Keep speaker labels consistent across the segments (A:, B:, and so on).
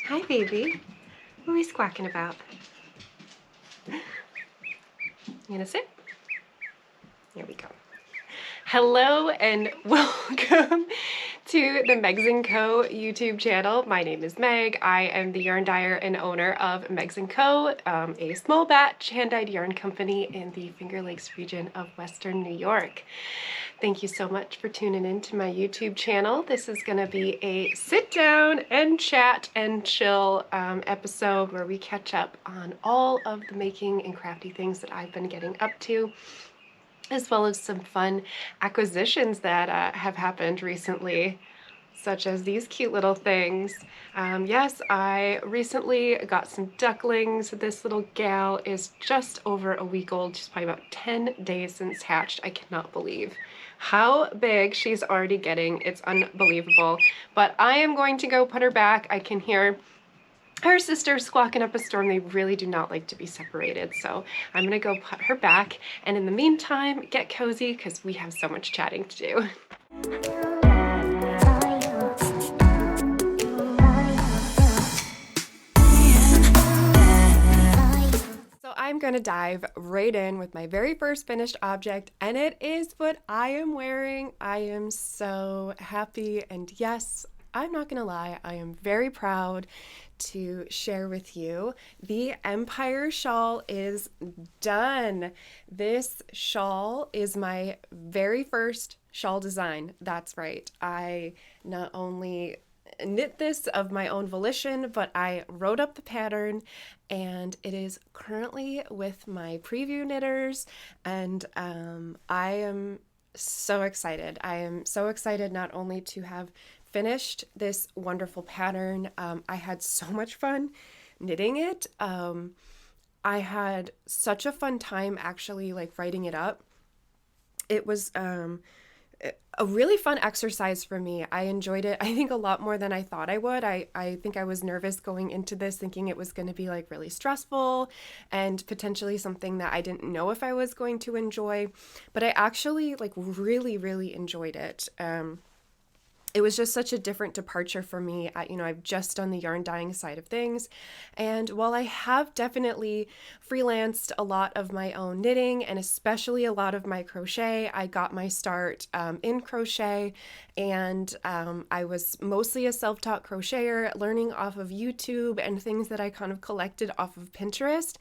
A: Hi, baby. What are we squawking about? You gonna sit? Here we go. Hello and welcome to the Megs & Co. YouTube channel. My name is Meg. I am the yarn dyer and owner of Megs & Co., a small batch hand-dyed yarn company in the Finger Lakes region of Western New York. Thank you so much for tuning in to my YouTube channel. This is going to be a sit down and chat and chill episode where we catch up on all of the making and crafty things that I've been getting up to, as well as some fun acquisitions that have happened recently, such as these cute little things. Yes, I recently got some ducklings. This little gal is just over a week old. She's probably about 10 days since hatched. I cannot believe how big she's already getting. It's unbelievable. But I am going to go put her back. I can hear her sister squawking up a storm. They really do not like to be separated. So I'm gonna go put her back. And in the meantime, get cozy because we have so much chatting to do. I'm going to dive right in with my very first finished object, and it is what I am wearing. I am so happy, and yes, I'm not going to lie, I am very proud to share with you the Empire shawl is done. This shawl is my very first shawl design. That's right. I not only knit this of my own volition, but I wrote up the pattern, and it is currently with my preview knitters, and I am so excited. I am so excited not only to have finished this wonderful pattern. I had so much fun knitting it. I had such a fun time actually writing it up. It was a really fun exercise for me. I enjoyed it, I think, a lot more than I thought I would. I think I was nervous going into this, thinking it was going to be really stressful and potentially something that I didn't know if I was going to enjoy, but I actually really enjoyed it. It was just such a different departure for me. I've just done the yarn dyeing side of things. And while I have definitely freelanced a lot of my own knitting and especially a lot of my crochet, I got my start in crochet, and I was mostly a self-taught crocheter, learning off of YouTube and things that I kind of collected off of Pinterest.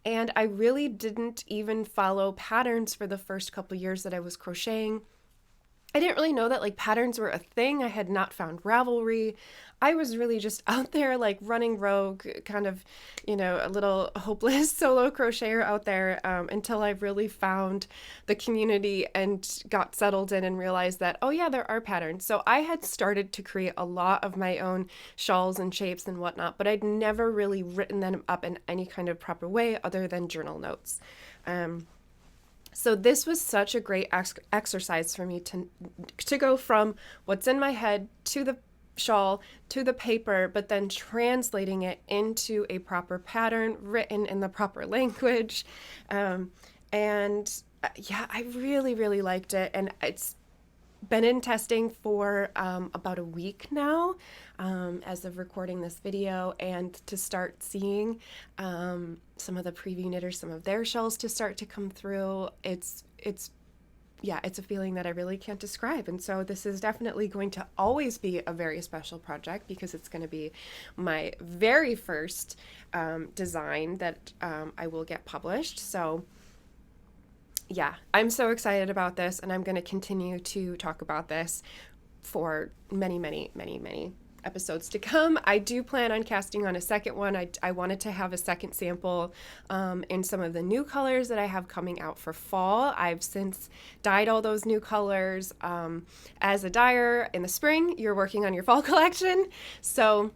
A: And I really didn't even follow patterns for the first couple years that I was crocheting. I didn't really know that patterns were a thing. I had not found Ravelry. I was really just out there running rogue, kind of, a little hopeless solo crocheter out there until I really found the community and got settled in and realized that, oh yeah, there are patterns. So I had started to create a lot of my own shawls and shapes and whatnot, but I'd never really written them up in any kind of proper way other than journal notes. So this was such a great exercise for me to go from what's in my head to the shawl to the paper, but then translating it into a proper pattern written in the proper language. Yeah, I really liked it, and it's been in testing for about a week now as of recording this video, and to start seeing some of the preview knitters, some of their shells to start to come through. It's a feeling that I really can't describe. And so this is definitely going to always be a very special project because it's going to be my very first design that I will get published. So yeah, I'm so excited about this, and I'm going to continue to talk about this for many episodes to come. I do plan on casting on a second one. I wanted to have a second sample in some of the new colors that I have coming out for fall. I've since dyed all those new colors. As a dyer in the spring, you're working on your fall collection. So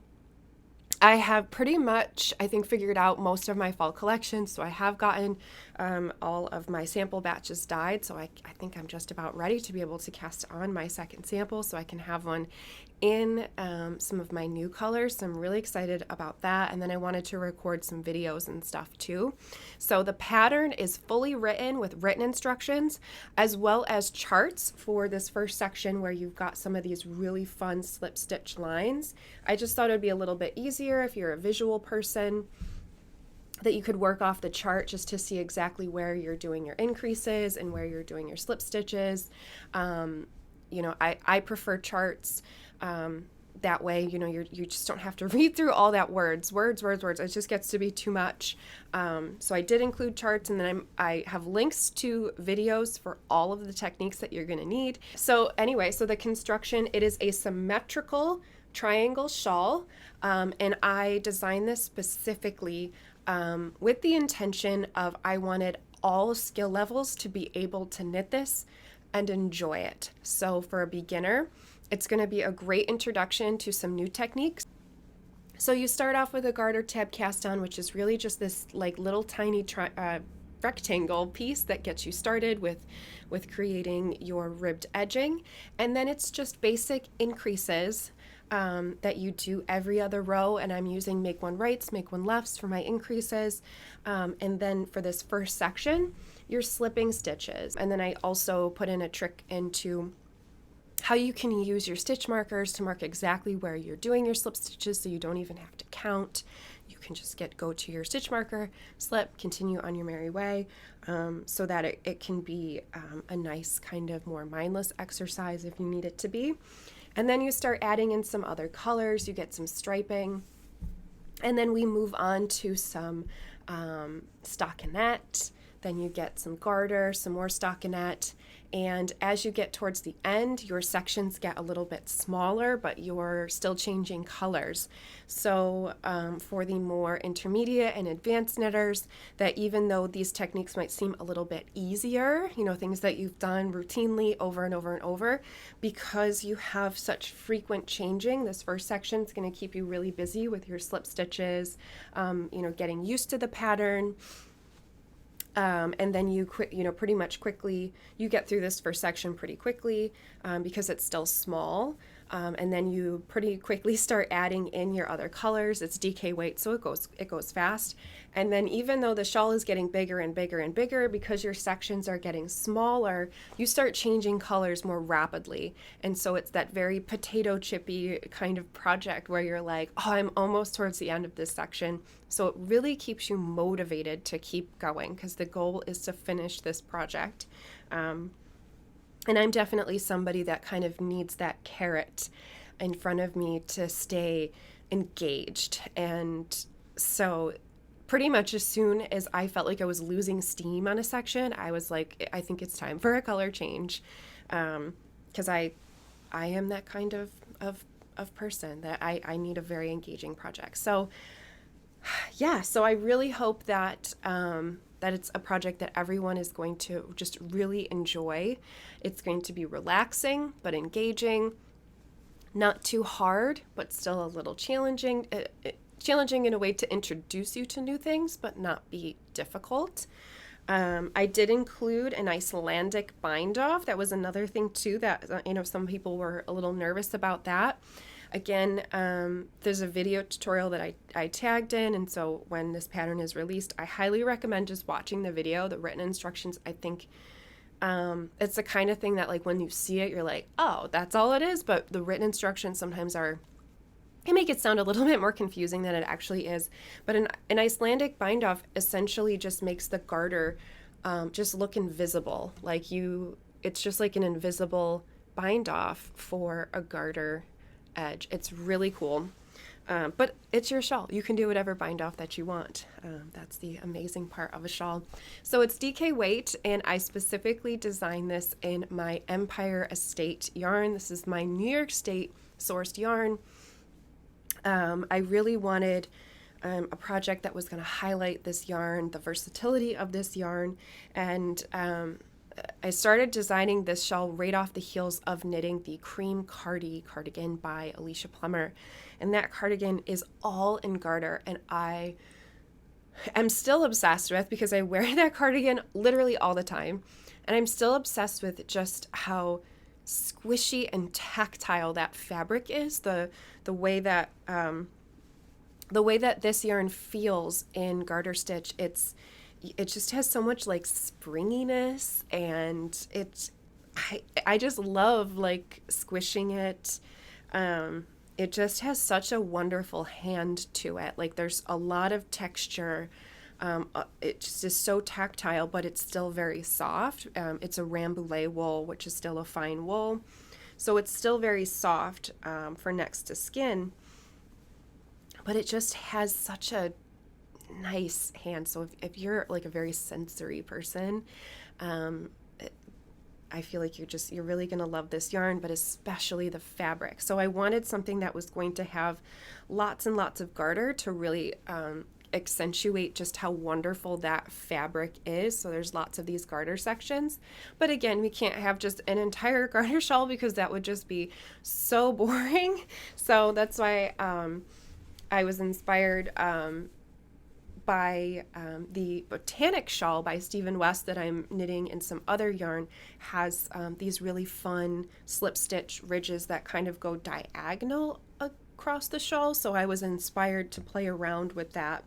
A: I have pretty much, I think, figured out most of my fall collection. So I have gotten all of my sample batches dyed. So I think I'm just about ready to be able to cast on my second sample so I can have one in some of my new colors. So I'm really excited about that. And then I wanted to record some videos and stuff too. So the pattern is fully written with written instructions, as well as charts for this first section where you've got some of these really fun slip stitch lines. I just thought it would be a little bit easier if you're a visual person, that you could work off the chart just to see exactly where you're doing your increases and where you're doing your slip stitches. I prefer charts. That way, you just don't have to read through all that words. It just gets to be too much. So I did include charts, and then I have links to videos for all of the techniques that you're going to need. So anyway, so the construction, it is a symmetrical triangle shawl, and I designed this specifically with the intention of I wanted all skill levels to be able to knit this and enjoy it. So for a beginner, it's going to be a great introduction to some new techniques. So you start off with a garter tab cast on, which is really just this like little tiny rectangle piece that gets you started with creating your ribbed edging. And then it's just basic increases that you do every other row, and I'm using make one rights, make one lefts for my increases. And then for this first section, you're slipping stitches. And then I also put in a trick into how you can use your stitch markers to mark exactly where you're doing your slip stitches, so you don't even have to count. You can just go to your stitch marker, slip, continue on your merry way, so that it can be a nice kind of more mindless exercise if you need it to be. And then you start adding in some other colors, you get some striping, and then we move on to some stockinette, then you get some garter, some more stockinette, and as you get towards the end, your sections get a little bit smaller, but you're still changing colors. So for the more intermediate and advanced knitters, that even though these techniques might seem a little bit easier, things that you've done routinely over and over and over, because you have such frequent changing, this first section is going to keep you really busy with your slip stitches, getting used to the pattern. And then you pretty much quickly, you get through this first section pretty quickly because it's still small. And then you pretty quickly start adding in your other colors. It's DK weight, so it goes fast. And then even though the shawl is getting bigger and bigger and bigger, because your sections are getting smaller, you start changing colors more rapidly. And so it's that very potato chippy kind of project where you're like, oh, I'm almost towards the end of this section. So it really keeps you motivated to keep going, because the goal is to finish this project. And I'm definitely somebody that kind of needs that carrot in front of me to stay engaged. And so pretty much as soon as I felt like I was losing steam on a section, I was like, I think it's time for a color change. Because I am that kind of person that I need a very engaging project. So yeah, so I really hope that that it's a project that everyone is going to just really enjoy. It's going to be relaxing but engaging, not too hard but still a little challenging, challenging in a way to introduce you to new things but not be difficult. I did include an Icelandic bind off. That was another thing too that some people were a little nervous about that. Again, there's a video tutorial that I tagged in, and so when this pattern is released, I highly recommend just watching the video. The written instructions, I think, it's the kind of thing that like when you see it, you're like, oh, that's all it is, but the written instructions sometimes can make it sound a little bit more confusing than it actually is. But an Icelandic bind off essentially just makes the garter just look invisible. It's just like an invisible bind off for a garter edge. It's really cool, but it's your shawl. You can do whatever bind off that you want. That's the amazing part of a shawl. So it's DK weight, and I specifically designed this in my Empire Estate yarn. This is my New York State sourced yarn. I really wanted a project that was going to highlight this yarn, the versatility of this yarn, and I started designing this shawl right off the heels of knitting the Cream cardigan by Alicia Plummer. And that cardigan is all in garter, and I am still obsessed with, because I wear that cardigan literally all the time. And I'm still obsessed with just how squishy and tactile that fabric is, the way that the way that this yarn feels in garter stitch, it just has so much like springiness, and I just love like squishing it. It just has such a wonderful hand to it. Like there's a lot of texture. It just is so tactile, but it's still very soft. It's a Rambouillet wool, which is still a fine wool. So it's still very soft for next to skin, but it just has such a nice hand. So if you're like a very sensory person, um, I feel like you're really going to love this yarn, but especially the fabric. So I wanted something that was going to have lots and lots of garter to really accentuate just how wonderful that fabric is. So there's lots of these garter sections. But again, we can't have just an entire garter shawl because that would just be so boring. So that's why I was inspired by the Botanic Shawl by Stephen West that I'm knitting in some other yarn. Has these really fun slip stitch ridges that kind of go diagonal across the shawl. So I was inspired to play around with that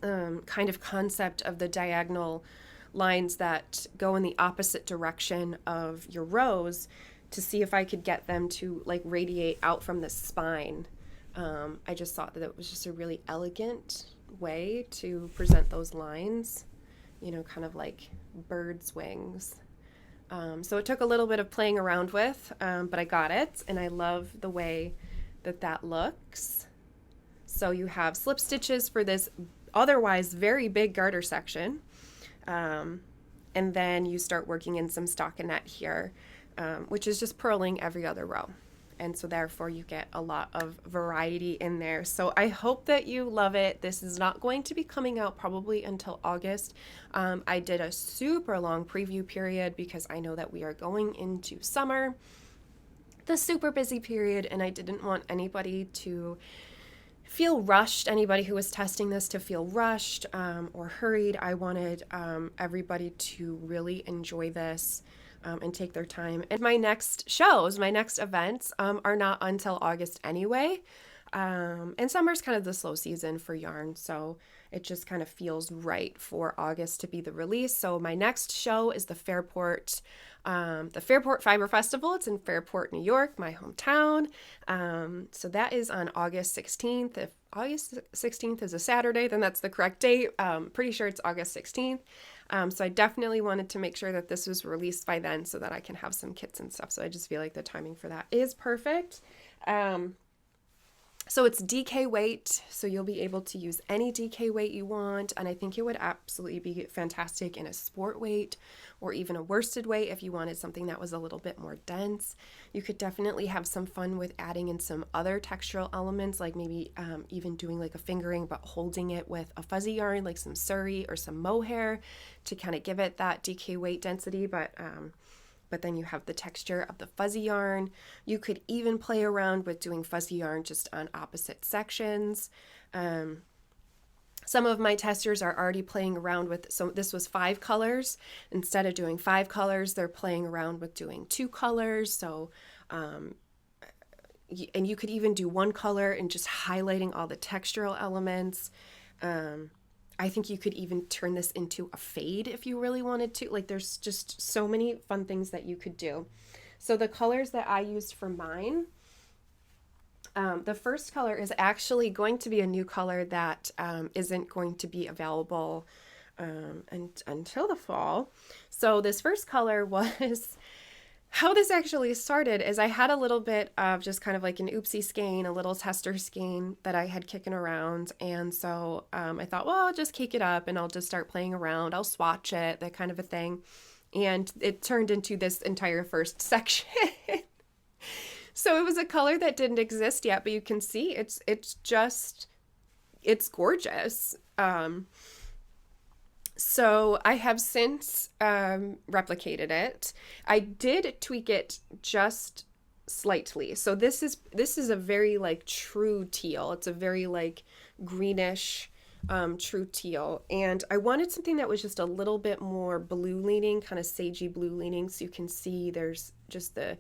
A: kind of concept of the diagonal lines that go in the opposite direction of your rows, to see if I could get them to like radiate out from the spine. I just thought that it was just a really elegant way to present those lines, you know, kind of like bird's wings. So it took a little bit of playing around with, but I got it, and I love the way that that looks. So you have slip stitches for this otherwise very big garter section, and then you start working in some stockinette here, which is just purling every other row. And so therefore you get a lot of variety in there. So I hope that you love it. This is not going to be coming out probably until August. I did a super long preview period because I know that we are going into summer, the super busy period, and I didn't want anybody to feel rushed, anybody who was testing this to feel rushed or hurried. I wanted everybody to really enjoy this and take their time. And my next shows, my next events are not until August anyway. And summer's kind of the slow season for yarn, so it just kind of feels right for August to be the release. So my next show is the Fairport Fiber Festival. It's in Fairport, New York, my hometown. So that is on August 16th. If August 16th is a Saturday, then that's the correct date. Pretty sure it's August 16th. So I definitely wanted to make sure that this was released by then so that I can have some kits and stuff. So I just feel like the timing for that is perfect. So it's DK weight, so you'll be able to use any DK weight you want, and I think it would absolutely be fantastic in a sport weight or even a worsted weight if you wanted something that was a little bit more dense. You could definitely have some fun with adding in some other textural elements, like maybe even doing like a fingering but holding it with a fuzzy yarn like some Surrey or some mohair to kind of give it that DK weight density, but then you have the texture of the fuzzy yarn. You could even play around with doing fuzzy yarn just on opposite sections. Some of my testers are already playing around with, so this was 5 colors. Instead of doing 5 colors, they're playing around with doing 2 colors. So, and you could even do 1 color and just highlighting all the textural elements. I think you could even turn this into a fade if you really wanted to. Like there's just so many fun things that you could do. So the colors that I used for mine, the first color is actually going to be a new color that isn't going to be available until the fall. So this first color was... How this actually started is I had a little bit of just kind of like an oopsie skein, a little tester skein that I had kicking around. And so I thought, well, I'll just cake it up and I'll just start playing around. I'll swatch it, that kind of a thing. And it turned into this entire first section. So it was a color that didn't exist yet, but you can see it's gorgeous. So I have since replicated it. I did tweak it just slightly. So this is a very like true teal. It's a very like greenish true teal. And I wanted something that was just a little bit more blue leaning, kind of sagey blue leaning. So you can see there's just the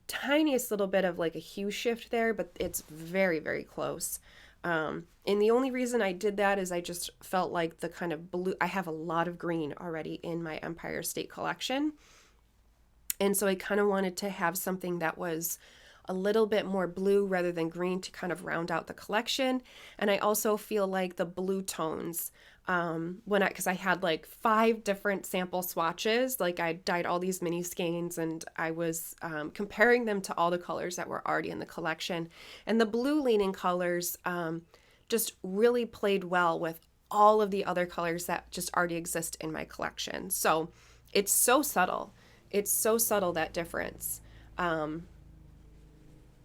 A: tiniest little bit of like a hue shift there, but it's very, very close. And the only reason I did that is I just felt like the kind of blue, I have a lot of green already in my Empire State collection. And so I kind of wanted to have something that was a little bit more blue rather than green to kind of round out the collection. And I also feel like the blue tones, because I had like 5 different sample swatches, like I dyed all these mini skeins and I was comparing them to all the colors that were already in the collection. And the blue leaning colors just really played well with all of the other colors that just already exist in my collection. So it's so subtle. It's so subtle, that difference.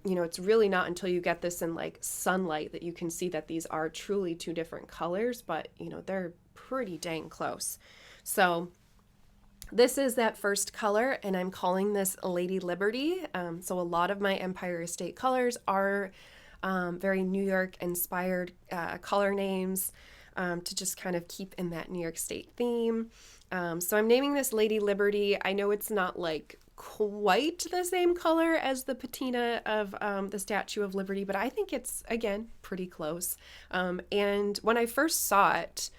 A: It's really not until you get this in like sunlight that you can see that these are truly 2 different colors, but they're pretty dang close. So this is that first color, and I'm calling this Lady Liberty. So a lot of my Empire State colors are very New York inspired color names to just kind of keep in that New York State theme. So I'm naming this Lady Liberty. I know it's not like quite the same color as the patina of the Statue of Liberty, but I think it's, again, pretty close. And when I first saw it,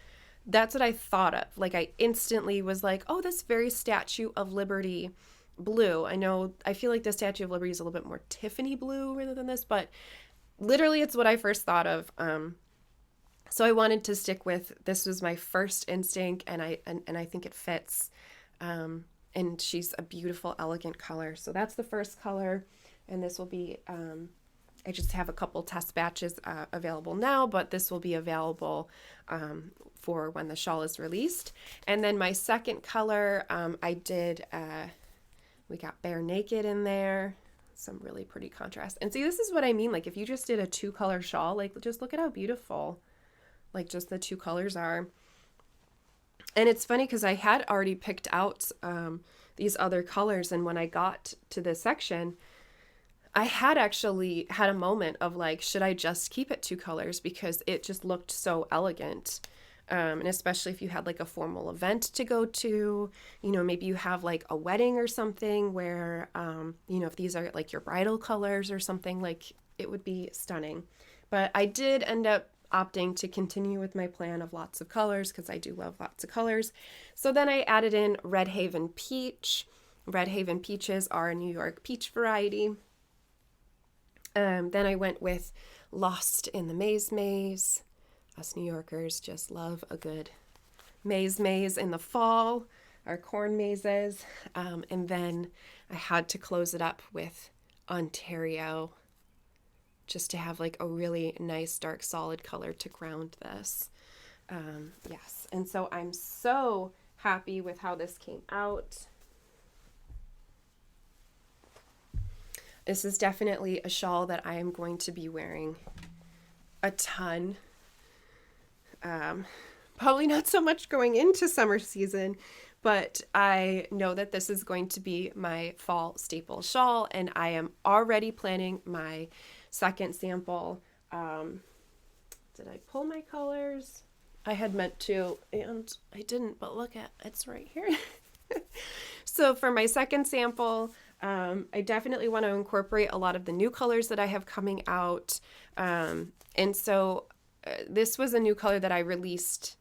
A: that's what I thought of. Like, I instantly was like, oh, this very Statue of Liberty blue. I feel like the Statue of Liberty is a little bit more Tiffany blue rather than this, but literally it's what I first thought of. So I wanted to stick with, this was my first instinct, and I think it fits. And she's a beautiful, elegant color. So that's the first color. And this will be, I just have a couple test batches available now, but this will be available for when the shawl is released. And then my second color, we got Bare Naked in there. Some really pretty contrast. And see, this is what I mean. Like, if you just did a 2-color shawl, like, just look at how beautiful, like, just the 2 colors are. And it's funny because I had already picked out these other colors, and when I got to this section, I had actually had a moment of like, should I just keep it 2 colors, because it just looked so elegant. And especially if you had like a formal event to go to, maybe you have like a wedding or something where, if these are like your bridal colors or something, like, it would be stunning. But I did end up opting to continue with my plan of lots of colors because I do love lots of colors. So then I added in Red Haven Peach. Red Haven Peaches are a New York peach variety. Then I went with Lost in the Maze Maze. Us New Yorkers just love a good maze in the fall, our corn mazes. And then I had to close it up with Ontario, just to have like a really nice dark solid color to ground this. Yes, and so I'm so happy with how this came out. This is definitely a shawl that I am going to be wearing a ton. Probably not so much going into summer season, but I know that this is going to be my fall staple shawl, and I am already planning my second sample. Did I pull my colors? I had meant to, and I didn't, but look at, it's right here. So for my second sample, I definitely want to incorporate a lot of the new colors that I have coming out. And so this was a new color that I released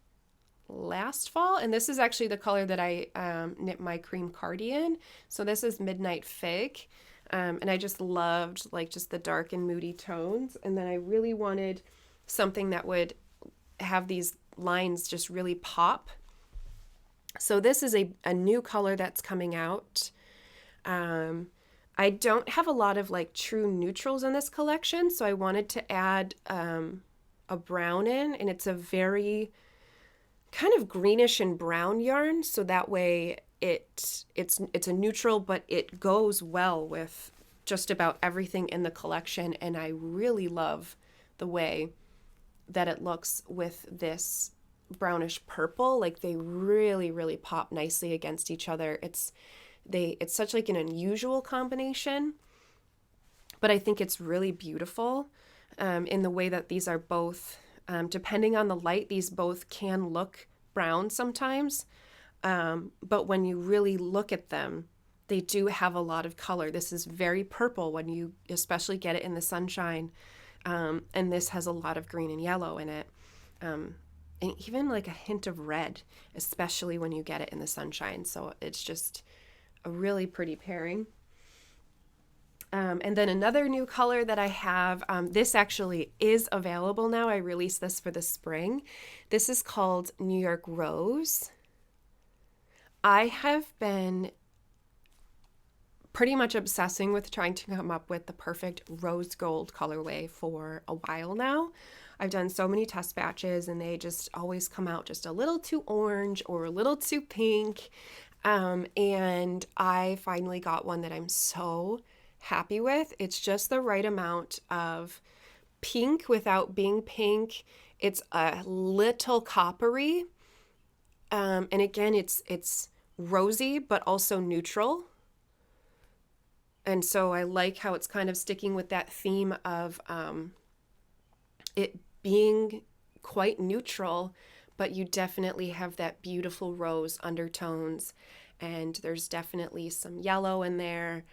A: last fall, and this is actually the color that I knit my cream cardi in. So this is Midnight Fig. And I just loved like just the dark and moody tones. And then I really wanted something that would have these lines just really pop. So this is a new color that's coming out. I don't have a lot of like true neutrals in this collection, so I wanted to add a brown in, and it's a very kind of greenish and brown yarn, so that way it's a neutral, but it goes well with just about everything in the collection, and I really love the way that it looks with this brownish purple. Like, they really, really pop nicely against each other. It's such like an unusual combination, but I think it's really beautiful in the way that these are both, depending on the light, these both can look brown sometimes. But when you really look at them, they do have a lot of color. This is very purple when you especially get it in the sunshine. And this has a lot of green and yellow in it. And even like a hint of red, especially when you get it in the sunshine. So it's just a really pretty pairing. And then another new color that I have, this actually is available now. I released this for the spring. This is called New York Rose. I have been pretty much obsessing with trying to come up with the perfect rose gold colorway for a while now. I've done so many test batches and they just always come out just a little too orange or a little too pink. And I finally got one that I'm so happy with. It's just the right amount of pink without being pink. It's a little coppery. And again, it's rosy, but also neutral. And so I like how it's kind of sticking with that theme of it being quite neutral, but you definitely have that beautiful rose undertones. And there's definitely some yellow in there.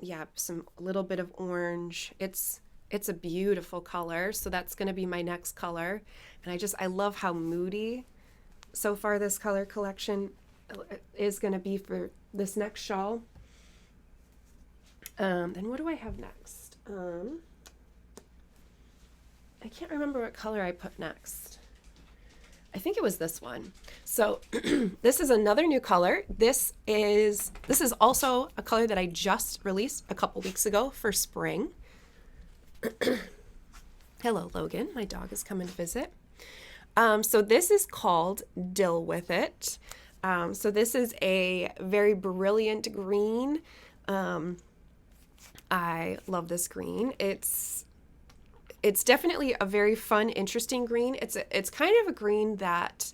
A: Yeah, some little bit of orange. It's a beautiful color. So that's going to be my next color. And I love how moody so far this color collection is going to be for this next shawl. Then what do I have next? I can't remember what color I put next. I think it was this one. So this is another new color. This is also a color that I just released a couple weeks ago for spring. Hello, Logan. My dog is coming to visit. So this is called Dill With It. So this is a very brilliant green. I love this green. It's definitely a very fun, interesting green. It's kind of a green that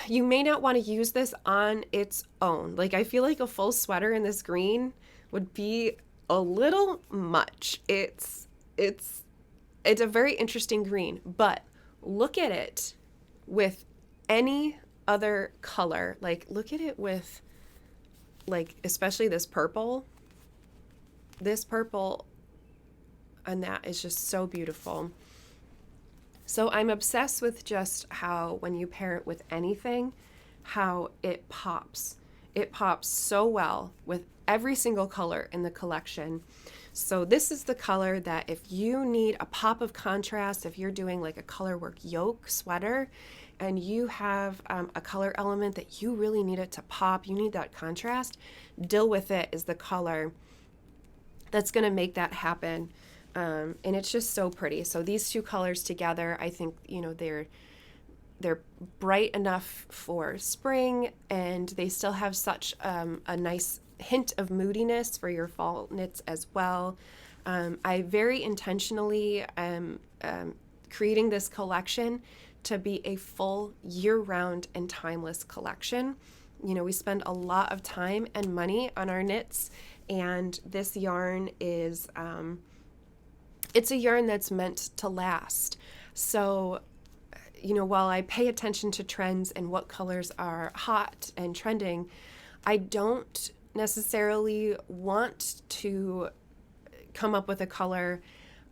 A: you may not want to use this on its own. Like I feel like a full sweater in this green would be a little much. It's a very interesting green, but look at it with any other color. Like look at it with like especially this purple. This purple and that is just so beautiful. So I'm obsessed with just how when you pair it with anything, how it pops. It pops so well with every single color in the collection. So this is the color that if you need a pop of contrast, if you're doing like a color work yoke sweater and you have a color element that you really need it to pop, you need that contrast, Dill With It is the color that's going to make that happen. And it's just so pretty. So these two colors together, I think, you know, they're bright enough for spring and they still have such a nice hint of moodiness for your fall knits as well. I very intentionally am creating this collection to be a full year-round and timeless collection. You know, we spend a lot of time and money on our knits, and this yarn is it's a yarn that's meant to last. So, you know, while I pay attention to trends and what colors are hot and trending, I don't necessarily want to come up with a color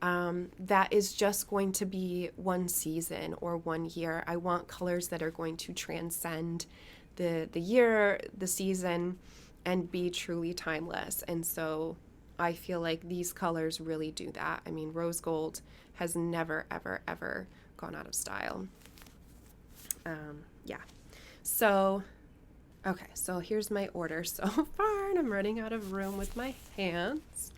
A: that is just going to be one season or 1 year. I want colors that are going to transcend the year, the season, and be truly timeless. And so I feel like these colors really do that. I mean, rose gold has never, ever, ever gone out of style. Yeah. So, okay, so here's my order so far, and I'm running out of room with my hands.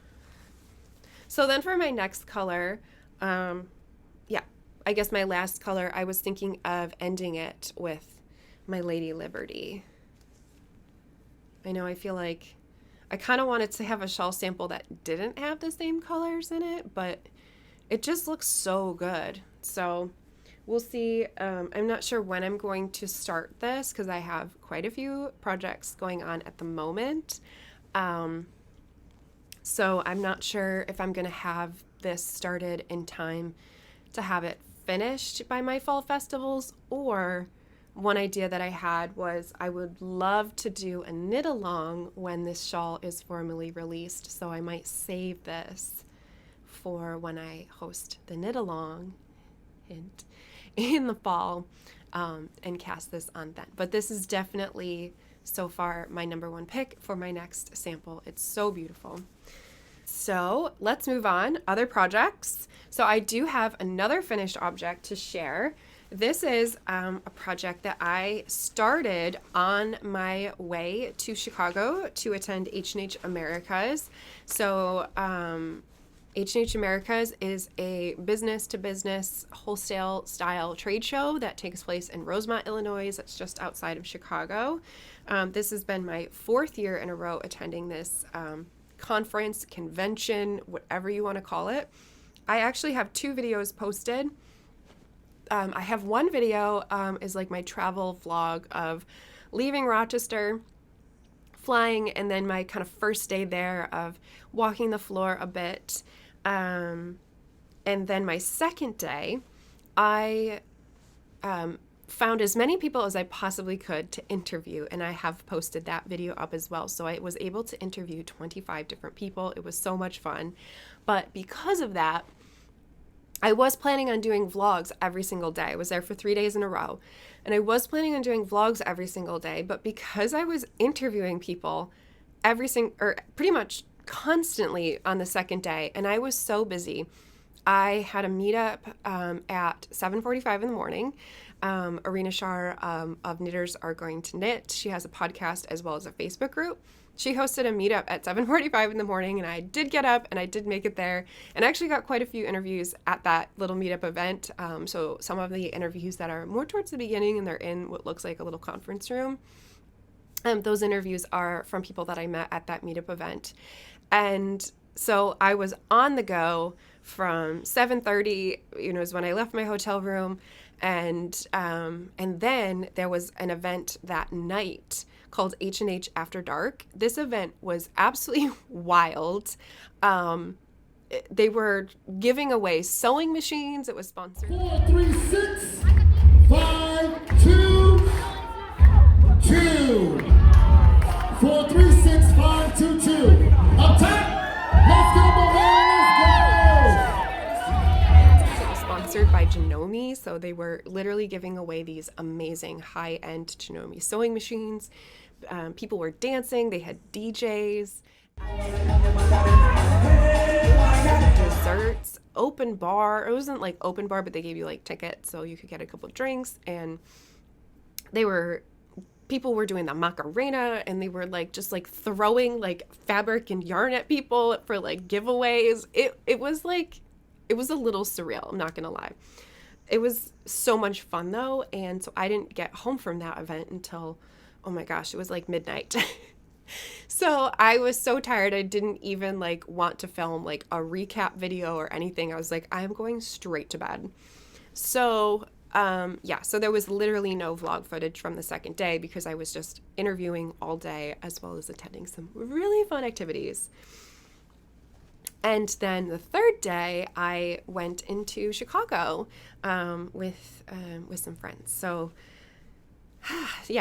A: So then for my next color, yeah, I guess my last color, I was thinking of ending it with my Lady Liberty. I know I feel like I kind of wanted to have a shawl sample that didn't have the same colors in it, but it just looks so good. So we'll see. I'm not sure when I'm going to start this because I have quite a few projects going on at the moment. So I'm not sure if I'm going to have this started in time to have it finished by my fall festivals or one idea that I had was I would love to do a knit along when this shawl is formally released. So I might save this for when I host the knit along, hint, in the fall, and cast this on then. But this is definitely so far my number one pick for my next sample. It's so beautiful. So let's move on. Other projects. So I do have another finished object to share. This is a project that I started on my way to Chicago to attend H+H Americas. So H+H Americas is a business-to-business wholesale style trade show that takes place in Rosemont, Illinois. That's just outside of Chicago. This has been my 4th year in a row attending this conference, convention, whatever you want to call it. I actually have 2 videos posted. I have one video is like my travel vlog of leaving Rochester, flying, and then my kind of first day there of walking the floor a bit. And then my second day, I found as many people as I possibly could to interview, and I have posted that video up as well. So I was able to interview 25 different people. It was so much fun. But because of that, I was planning on doing vlogs every single day. I was there for 3 days in a row, and I was planning on doing vlogs every single day, but because I was interviewing people pretty much constantly on the second day, and I was so busy, I had a meetup at 7:45 in the morning. Arena Shar of Knitters Are Going to Knit. She has a podcast as well as a Facebook group. She hosted a meetup at 7:45 in the morning, and I did get up and I did make it there, and I actually got quite a few interviews at that little meetup event. So some of the interviews that are more towards the beginning and they're in what looks like a little conference room, those interviews are from people that I met at that meetup event. And so I was on the go from 7:30, is when I left my hotel room, and then there was an event that night called H+H After Dark. This event was absolutely wild. They were giving away sewing machines. It was sponsored.
B: 4, 3, 6, 5, 2, 2. 4, 3, 6, 5, 2, 2. Up top. Let's go,
A: It was sponsored by Janome, so they were literally giving away these amazing high-end Janome sewing machines. People were dancing. They had DJs, desserts, open bar. It wasn't like open bar, but they gave you like tickets so you could get a couple drinks. And people were doing the Macarena, and they were just throwing like fabric and yarn at people for like giveaways. It was a little surreal, I'm not gonna lie. It was so much fun though, and so I didn't get home from that event until, oh my gosh, it was like midnight. So I was so tired, I didn't even want to film like a recap video or anything. I was like, I'm going straight to bed. So so there was literally no vlog footage from the second day because I was just interviewing all day as well as attending some really fun activities. And then the third day, I went into Chicago with some friends. So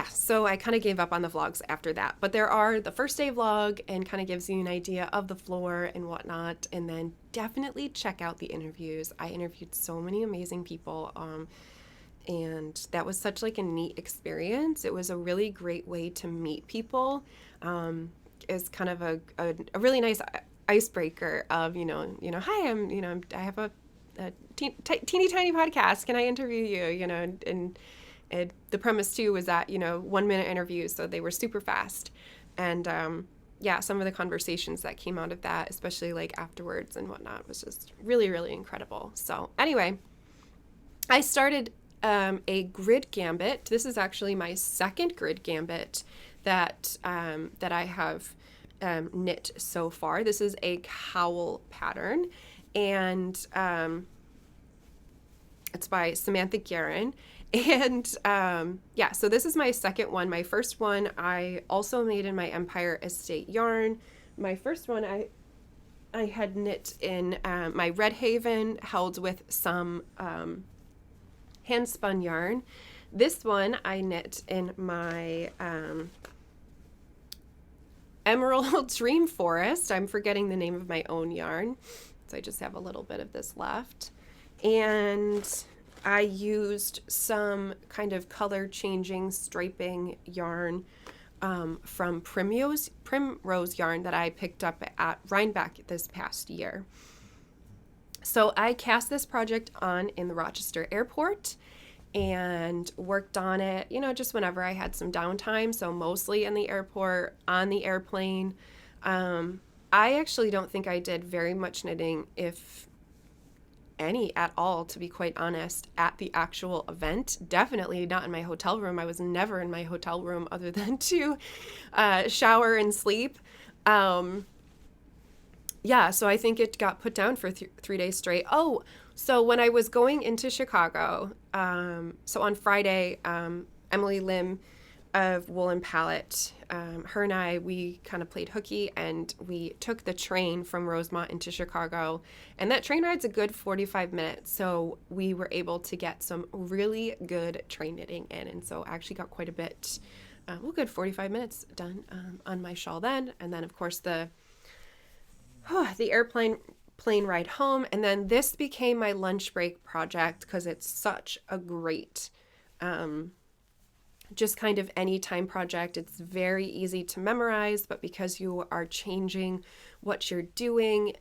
A: so I kind of gave up on the vlogs after that. But there are the first day vlog and kind of gives you an idea of the floor and whatnot. And then definitely check out the interviews. I interviewed so many amazing people. And that was such a neat experience. It was a really great way to meet people. It's kind of a really nice icebreaker of, hi, I have a teeny tiny podcast. Can I interview you? And the premise too was that, 1 minute interviews. So they were super fast. And, some of the conversations that came out of that, especially afterwards and whatnot, was just really, really incredible. So anyway, I started a grid gambit. This is actually my second grid gambit that I have knit so far. This is a cowl pattern, and it's by Samantha Guerin. And so this is my second one. My first one I also made in my Empire Estate yarn. My first one I had knit in my Red Haven, held with some hand spun yarn. This one I knit in my Emerald Dream Forest. I'm forgetting the name of my own yarn, so I just have a little bit of this left. And I used some kind of color changing striping yarn from Primrose yarn that I picked up at Rhinebeck this past year. So I cast this project on in the Rochester airport and worked on it, just whenever I had some downtime. So mostly in the airport, on the airplane. I actually don't think I did very much knitting, if any at all, to be quite honest, at the actual event. Definitely not in my hotel room. I was never in my hotel room other than to shower and sleep. Yeah, so I think it got put down for 3 days straight. Oh, so when I was going into Chicago, so on Friday, Emily Lim of Woolen Palette, her and I, we kind of played hooky, and we took the train from Rosemont into Chicago, and that train ride's a good 45 minutes, so we were able to get some really good train knitting in, and so I actually got quite a bit, good 45 minutes done on my shawl then, and then of course the airplane ride home, and then this became my lunch break project because it's such a great just kind of anytime project. It's very easy to memorize, but because you are changing what you're doing,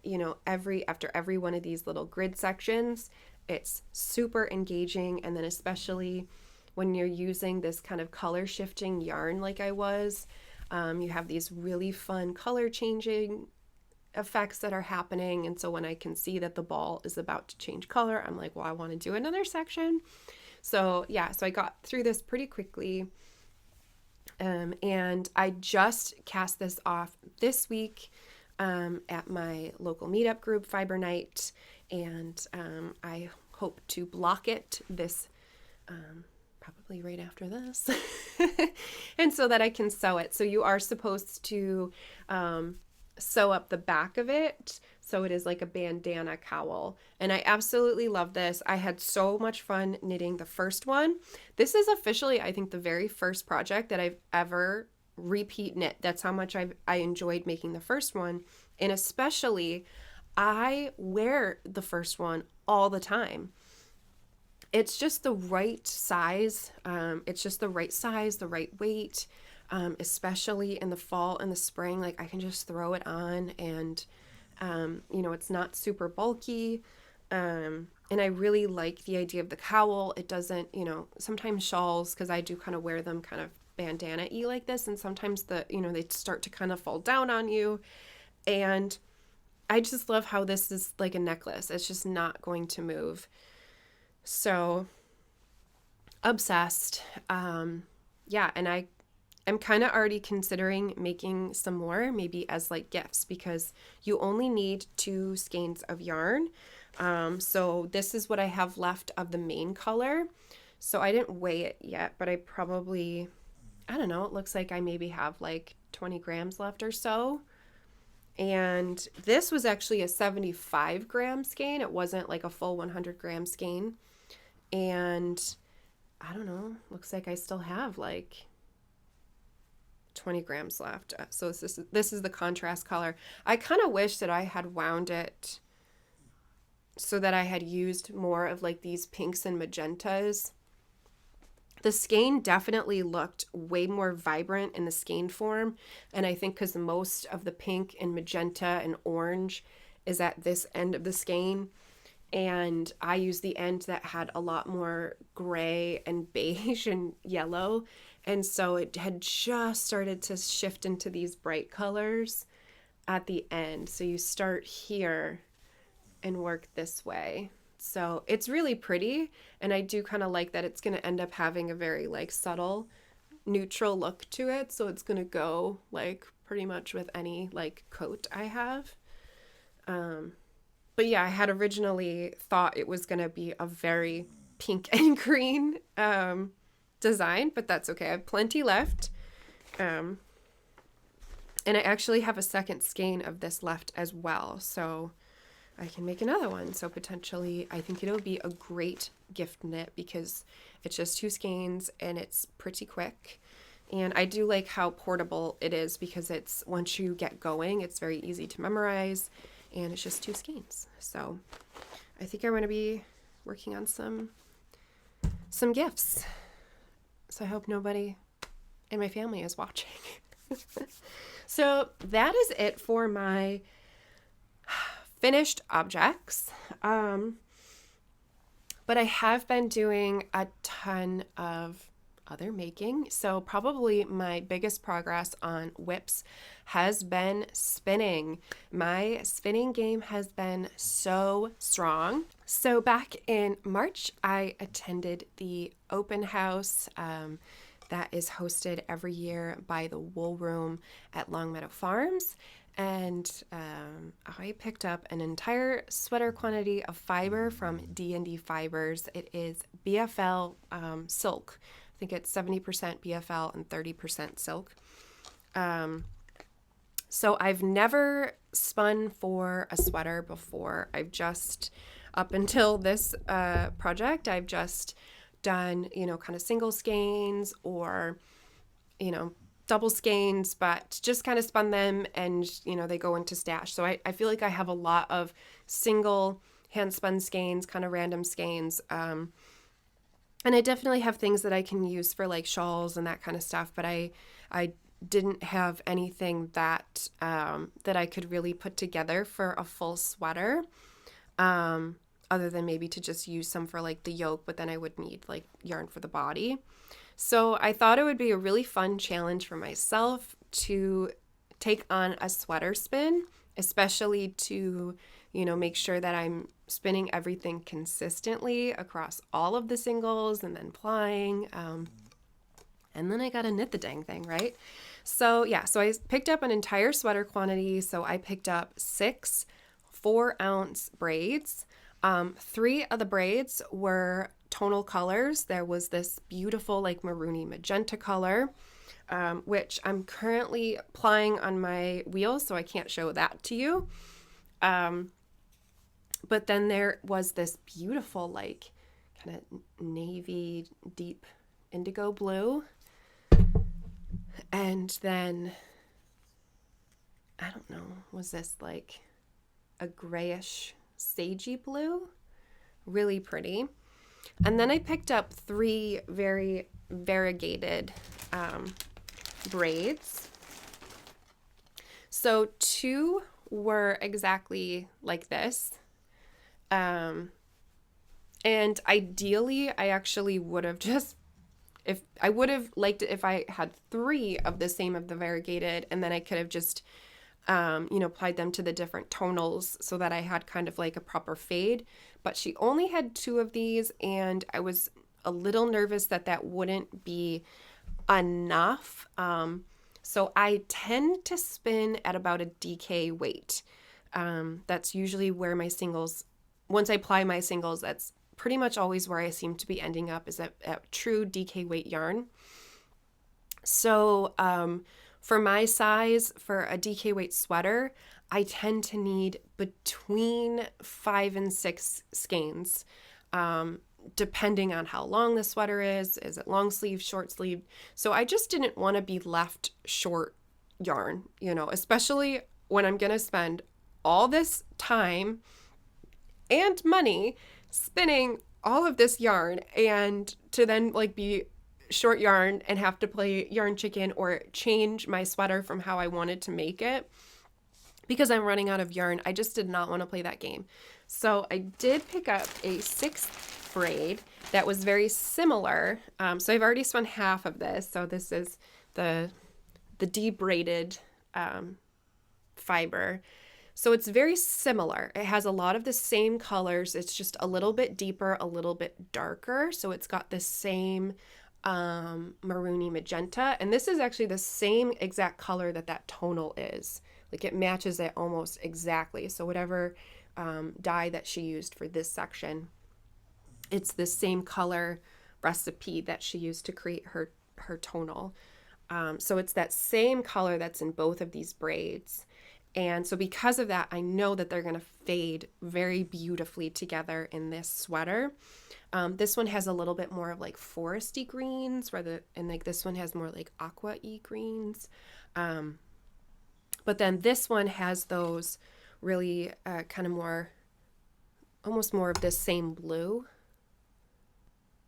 A: after every one of these little grid sections, it's super engaging. And then especially when you're using this kind of color shifting yarn like I was, you have these really fun color changing effects that are happening. And so when I can see that the ball is about to change color, I'm like, well, I want to do another section. So yeah, so I got through this pretty quickly. And I just cast this off this week at my local meetup group, Fiber Night. And I hope to block it this probably right after this. And so that I can sew it. So you are supposed to sew up the back of it so it is like a bandana cowl, and I absolutely love this. I had so much fun knitting the first one. This is officially, I think, the very first project that I've ever repeat knit. That's how much I enjoyed making the first one, and especially I wear the first one all the time. It's just the right size. The right weight. Especially in the fall and the spring, like I can just throw it on, and it's not super bulky, and I really like the idea of the cowl. It doesn't, sometimes shawls, because I do kind of wear them kind of bandana-y like this, and sometimes they start to kind of fall down on you, and I just love how this is like a necklace. It's just not going to move. So obsessed. Yeah, and I'm kind of already considering making some more, maybe as like gifts, because you only need 2 skeins of yarn. So this is what I have left of the main color. So I didn't weigh it yet, but I don't know, it looks like I maybe have like 20 grams left or so. And this was actually a 75 gram skein. It wasn't like a full 100 gram skein. And I don't know, looks like I still have like 20 grams left. So this is the contrast color. I kind of wish that I had wound it so that I had used more of like these pinks and magentas. The skein definitely looked way more vibrant in the skein form, and I think because most of the pink and magenta and orange is at this end of the skein, and I used the end that had a lot more gray and beige and yellow, and so it had just started to shift into these bright colors at the end. So you start here and work this way. So it's really pretty, and I do kind of like that it's going to end up having a very like subtle neutral look to it. So it's going to go like pretty much with any like coat I have. But yeah, I had originally thought it was going to be a very pink and green design, but that's okay. I have plenty left. And I actually have a second skein of this left as well. So I can make another one. So potentially, I think it'll be a great gift knit because it's just 2 skeins and it's pretty quick. And I do like how portable it is because it's, once you get going, it's very easy to memorize, and it's just 2 skeins. So I think I'm going to be working on some gifts. So I hope nobody in my family is watching. So that is it for my finished objects. But I have been doing a ton of other making. So probably my biggest progress on whips has been spinning. My spinning game has been so strong. So back in March, I attended the open house that is hosted every year by the Wool Room at Longmeadow Farms. And I picked up an entire sweater quantity of fiber from D&D Fibers. It is BFL silk. I think it's 70% BFL and 30% silk. So I've never spun for a sweater before. I've just, up until this project, I've just done, kind of single skeins or, double skeins, but just kind of spun them and, they go into stash. So I feel like I have a lot of single hand spun skeins, kind of random skeins. And I definitely have things that I can use for like shawls and that kind of stuff, but I didn't have anything that that I could really put together for a full sweater, other than maybe to just use some for like the yoke, but then I would need like yarn for the body. So I thought it would be a really fun challenge for myself to take on a sweater spin, especially to, make sure that I'm spinning everything consistently across all of the singles and then plying. And then I got to knit the dang thing, right? So so I picked up an entire sweater quantity. So I picked up 6 4-ounce braids. 3 of the braids were tonal colors. There was this beautiful like maroony magenta color, which I'm currently plying on my wheels, so I can't show that to you. But then there was this beautiful like kind of navy deep indigo blue. And then, I don't know, was this like a grayish sagey blue? Really pretty. And then I picked up 3 very variegated braids. So 2 were exactly like this. And ideally, I actually would have just, if I would have liked it if I had 3 of the same of the variegated, and then I could have just, applied them to the different tonals so that I had kind of like a proper fade. But she only had 2 of these, and I was a little nervous that that wouldn't be enough. So I tend to spin at about a DK weight. That's usually where my singles, once I ply my singles, that's pretty much always where I seem to be ending up, is at true DK weight yarn. So for my size, for a DK weight sweater, I tend to need between 5 and 6 skeins, depending on how long the sweater is. Is it long sleeve, short sleeve? So I just didn't want to be left short yarn, especially when I'm going to spend all this time and money spinning all of this yarn, and to then like be short yarn and have to play yarn chicken or change my sweater from how I wanted to make it because I'm running out of yarn. I just did not want to play that game. So I did pick up a 6th braid that was very similar. So I've already spun half of this. So this is the debraided fiber. So it's very similar. It has a lot of the same colors. It's just a little bit deeper, a little bit darker. So it's got the same maroony magenta. And this is actually the same exact color that tonal is. Like it matches it almost exactly. So whatever dye that she used for this section, it's the same color recipe that she used to create her tonal. So it's that same color that's in both of these braids. And so because of that, I know that they're going to fade very beautifully together in this sweater. This one has a little bit more of like foresty greens and like this one has more like aqua-y greens. But then this one has those really kind of more, almost more of this same blue.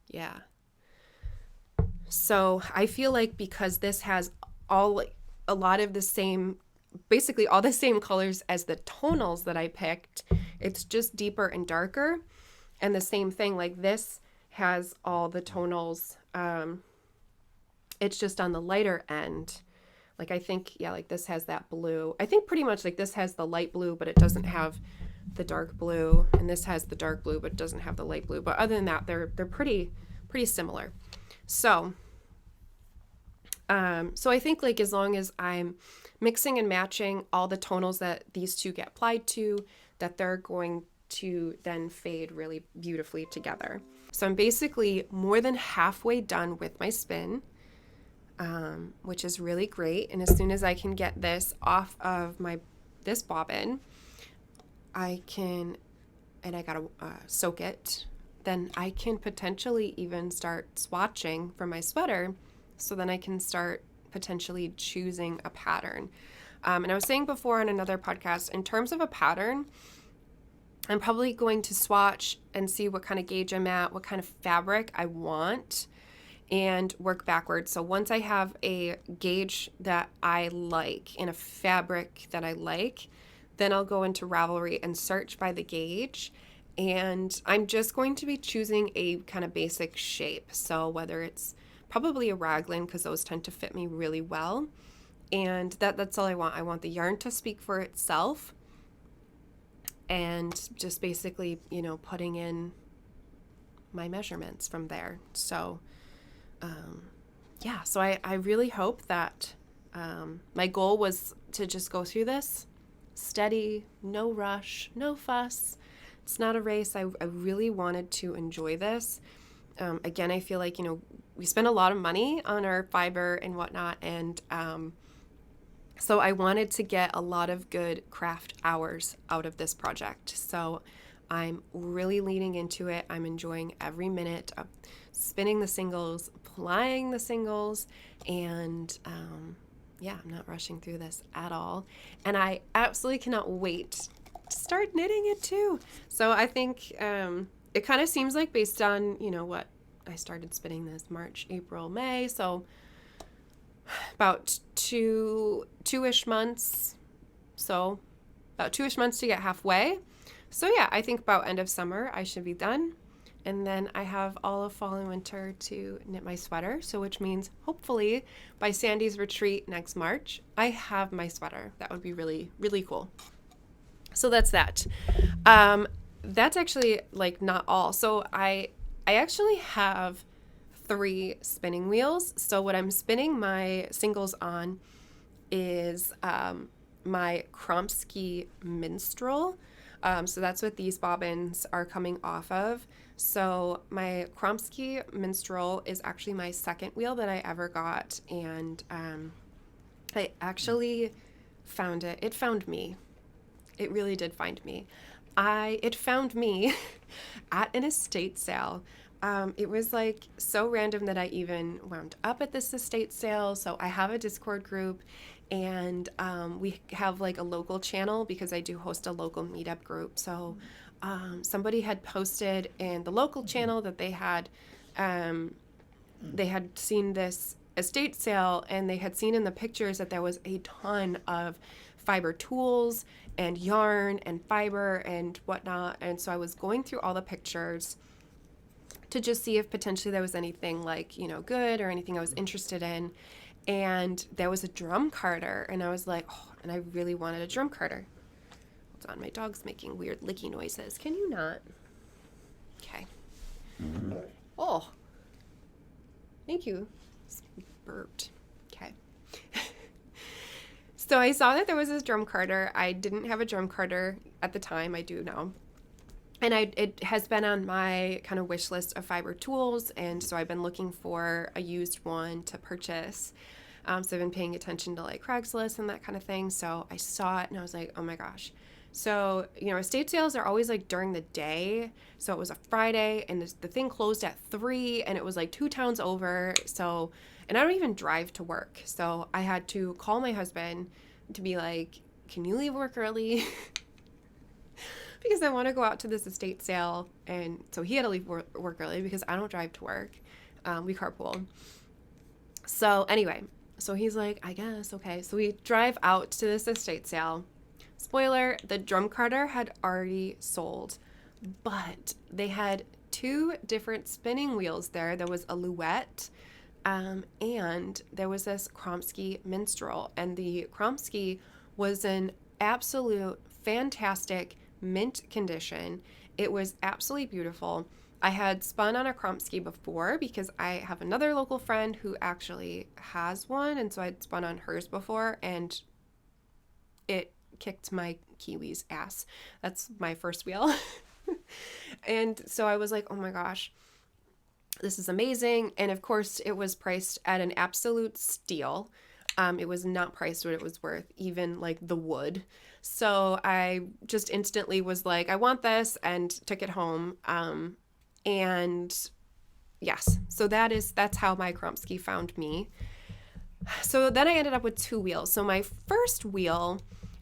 A: Yeah. So I feel like because this has a lot of the same, basically all the same colors as the tonals that I picked, it's just deeper and darker. And the same thing, like this has all the tonals. It's just on the lighter end. Like I think, yeah, like this has that blue. I think pretty much like this has the light blue, but it doesn't have the dark blue. And this has the dark blue, but it doesn't have the light blue. But other than that, they're pretty similar. So, so I think like as long as I'm mixing and matching all the tonals that these two get applied to, that they're going to then fade really beautifully together. So I'm basically more than halfway done with my spin, which is really great. And as soon as I can get this off of this bobbin, I gotta soak it, then I can potentially even start swatching for my sweater, so then I can start potentially choosing a pattern. And I was saying before on another podcast, in terms of a pattern, I'm probably going to swatch and see what kind of gauge I'm at, what kind of fabric I want, and work backwards. So once I have a gauge that I like and a fabric that I like, then I'll go into Ravelry and search by the gauge. And I'm just going to be choosing a kind of basic shape. So whether it's probably a raglan, because those tend to fit me really well. And that's all I want. I want the yarn to speak for itself. And just basically, putting in my measurements from there. So, yeah, so I really hope that my goal was to just go through this steady, no rush, no fuss. It's not a race. I really wanted to enjoy this. Again, I feel like, we spend a lot of money on our fiber and whatnot. And so I wanted to get a lot of good craft hours out of this project. So I'm really leaning into it. I'm enjoying every minute of spinning the singles, plying the singles, and yeah, I'm not rushing through this at all. And I absolutely cannot wait to start knitting it too. So I think it kind of seems like based on, what I started spinning this March, April, May. So about two-ish months. So about 2-ish months to get halfway. So yeah, I think about end of summer I should be done. And then I have all of fall and winter to knit my sweater. So which means hopefully by Sandy's retreat next March, I have my sweater. That would be really, really cool. So that's that. That's actually like not all. So I actually have 3 spinning wheels. So what I'm spinning my singles on is my Kromsky Minstrel. So that's what these bobbins are coming off of. So my Kromsky Minstrel is actually my second wheel that I ever got. And I actually found it. It found me. It really did find me. It found me at an estate sale. It was like so random that I even wound up at this estate sale. So I have a Discord group, and we have like a local channel because I do host a local meetup group. So somebody had posted in the local channel that they had seen this estate sale, and they had seen in the pictures that there was a ton of fiber tools and yarn and fiber and whatnot. And so I was going through all the pictures to just see if potentially there was anything like, good or anything I was interested in. And there was a drum carder, and I was like, oh, and I really wanted a drum carder. Hold on, my dog's making weird licky noises. Can you not? Okay. Oh, thank you. Burped. Okay. So I saw that there was this drum carder. I didn't have a drum carder at the time. I do now. And it has been on my kind of wish list of fiber tools, and so I've been looking for a used one to purchase. So I've been paying attention to like Craigslist and that kind of thing. So I saw it and I was like, oh my gosh. So, estate sales are always like during the day. So it was a Friday and the thing closed at 3 and it was like 2 towns over. So, and I don't even drive to work. So I had to call my husband to be like, can you leave work early? Because I want to go out to this estate sale. And so he had to leave work early because I don't drive to work. We carpool. So anyway, so he's like, I guess, okay. So we drive out to this estate sale. Spoiler, the drum carter had already sold, but they had 2 different spinning wheels there. There was a Louette, and there was this Kromsky minstrel. And the Kromsky was an absolute fantastic mint condition. It was absolutely beautiful. I had spun on a Kromsky before because I have another local friend who actually has one, and so I'd spun on hers before, and it kicked my Kiwi's ass. That's my first wheel. And so I was like, oh my gosh, this is amazing. And of course, it was priced at an absolute steal. It was not priced what it was worth, even like the wood. So I just instantly was like, I want this, and took it home. And yes, so that's how my Kromsky found me. So then I ended up with 2 wheels. So my first wheel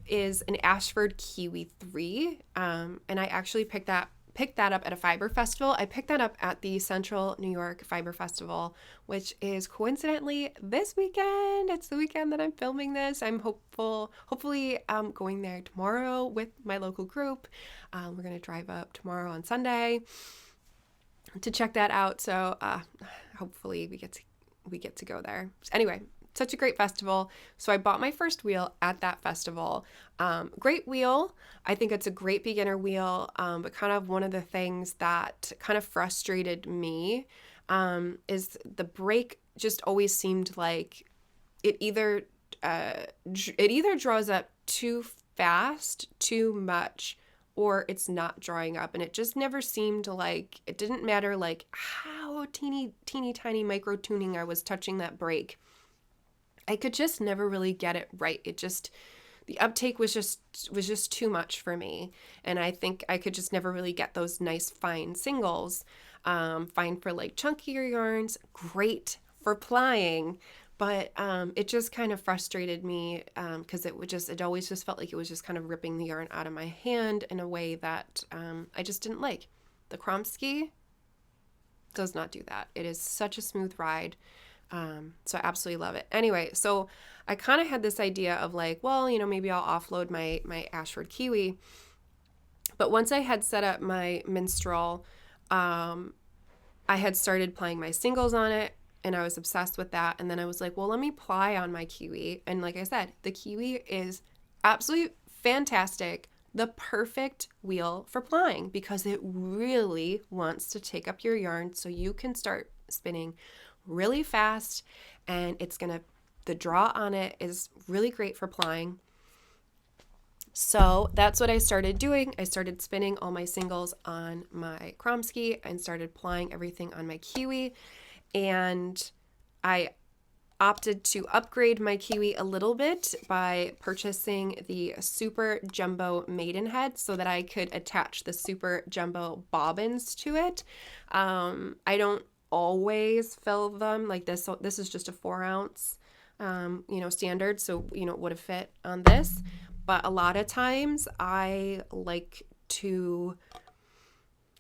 A: is an Ashford Kiwi 3, and I actually picked that up at a fiber festival. I picked that up at the Central New York Fiber Festival, which is coincidentally this weekend. It's the weekend that I'm filming this. I'm hopefully going there tomorrow with my local group. We're gonna drive up tomorrow on Sunday to check that out. So hopefully we get to go there. Anyway, such a great festival. So I bought my first wheel at that festival. Great wheel. I think it's a great beginner wheel, but kind of one of the things that kind of frustrated me is the brake just always seemed like it either draws up too fast, too much, or it's not drawing up. And it just never seemed like, it didn't matter like how teeny tiny micro tuning I was touching that brake. I could just never really get it right. The uptake was just too much for me. And I think I could just never really get those nice fine singles. Fine for like chunkier yarns, great for plying, but it just kind of frustrated me because it always just felt like it was just kind of ripping the yarn out of my hand in a way that I just didn't like. The Kromsky does not do that. It is such a smooth ride. So I absolutely love it. Anyway, so I kind of had this idea of like, well, maybe I'll offload my Ashford Kiwi. But once I had set up my minstrel, I had started plying my singles on it, and I was obsessed with that. And then I was like, well, let me ply on my Kiwi. And like I said, the Kiwi is absolutely fantastic. The perfect wheel for plying because it really wants to take up your yarn so you can start spinning really fast, and the draw on it is really great for plying. So that's what I started doing. I started spinning all my singles on my Kromsky and started plying everything on my Kiwi, and I opted to upgrade my Kiwi a little bit by purchasing the Super Jumbo Maidenhead so that I could attach the Super Jumbo bobbins to it. I don't always fill them like this. So this is just a 4-ounce, standard. So, it would have fit on this. But a lot of times I like to,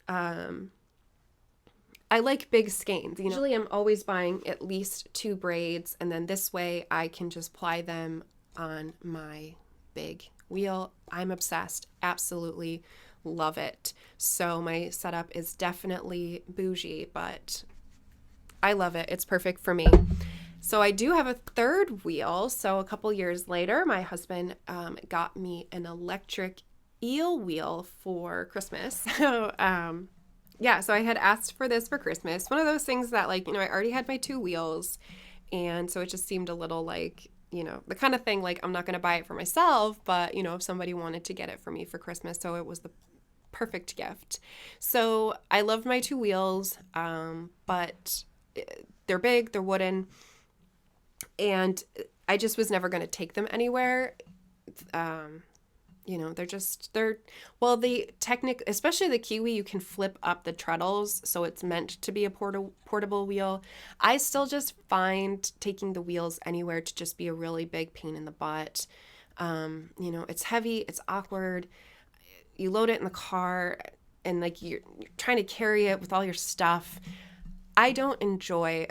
A: I like big skeins. Usually I'm always buying at least 2 braids, and then this way I can just ply them on my big wheel. I'm obsessed. Absolutely love it. So my setup is definitely bougie, but I love it. It's perfect for me. So I do have a 3rd wheel. So a couple years later, my husband got me an electric eel wheel for Christmas. So so I had asked for this for Christmas. One of those things that I already had my 2 wheels. And so it just seemed a little like, the kind of thing like I'm not going to buy it for myself, but if somebody wanted to get it for me for Christmas. So it was the perfect gift. So I love my 2 wheels, but they're big, they're wooden. and I just was never going to take them anywhere. They're well, the technic, especially the Kiwi, you can flip up the treadles, so it's meant to be a portable wheel. I still just find taking the wheels anywhere to just be a really big pain in the butt. It's heavy, it's awkward. You load it in the car, and like you're trying to carry it with all your stuff. I don't enjoy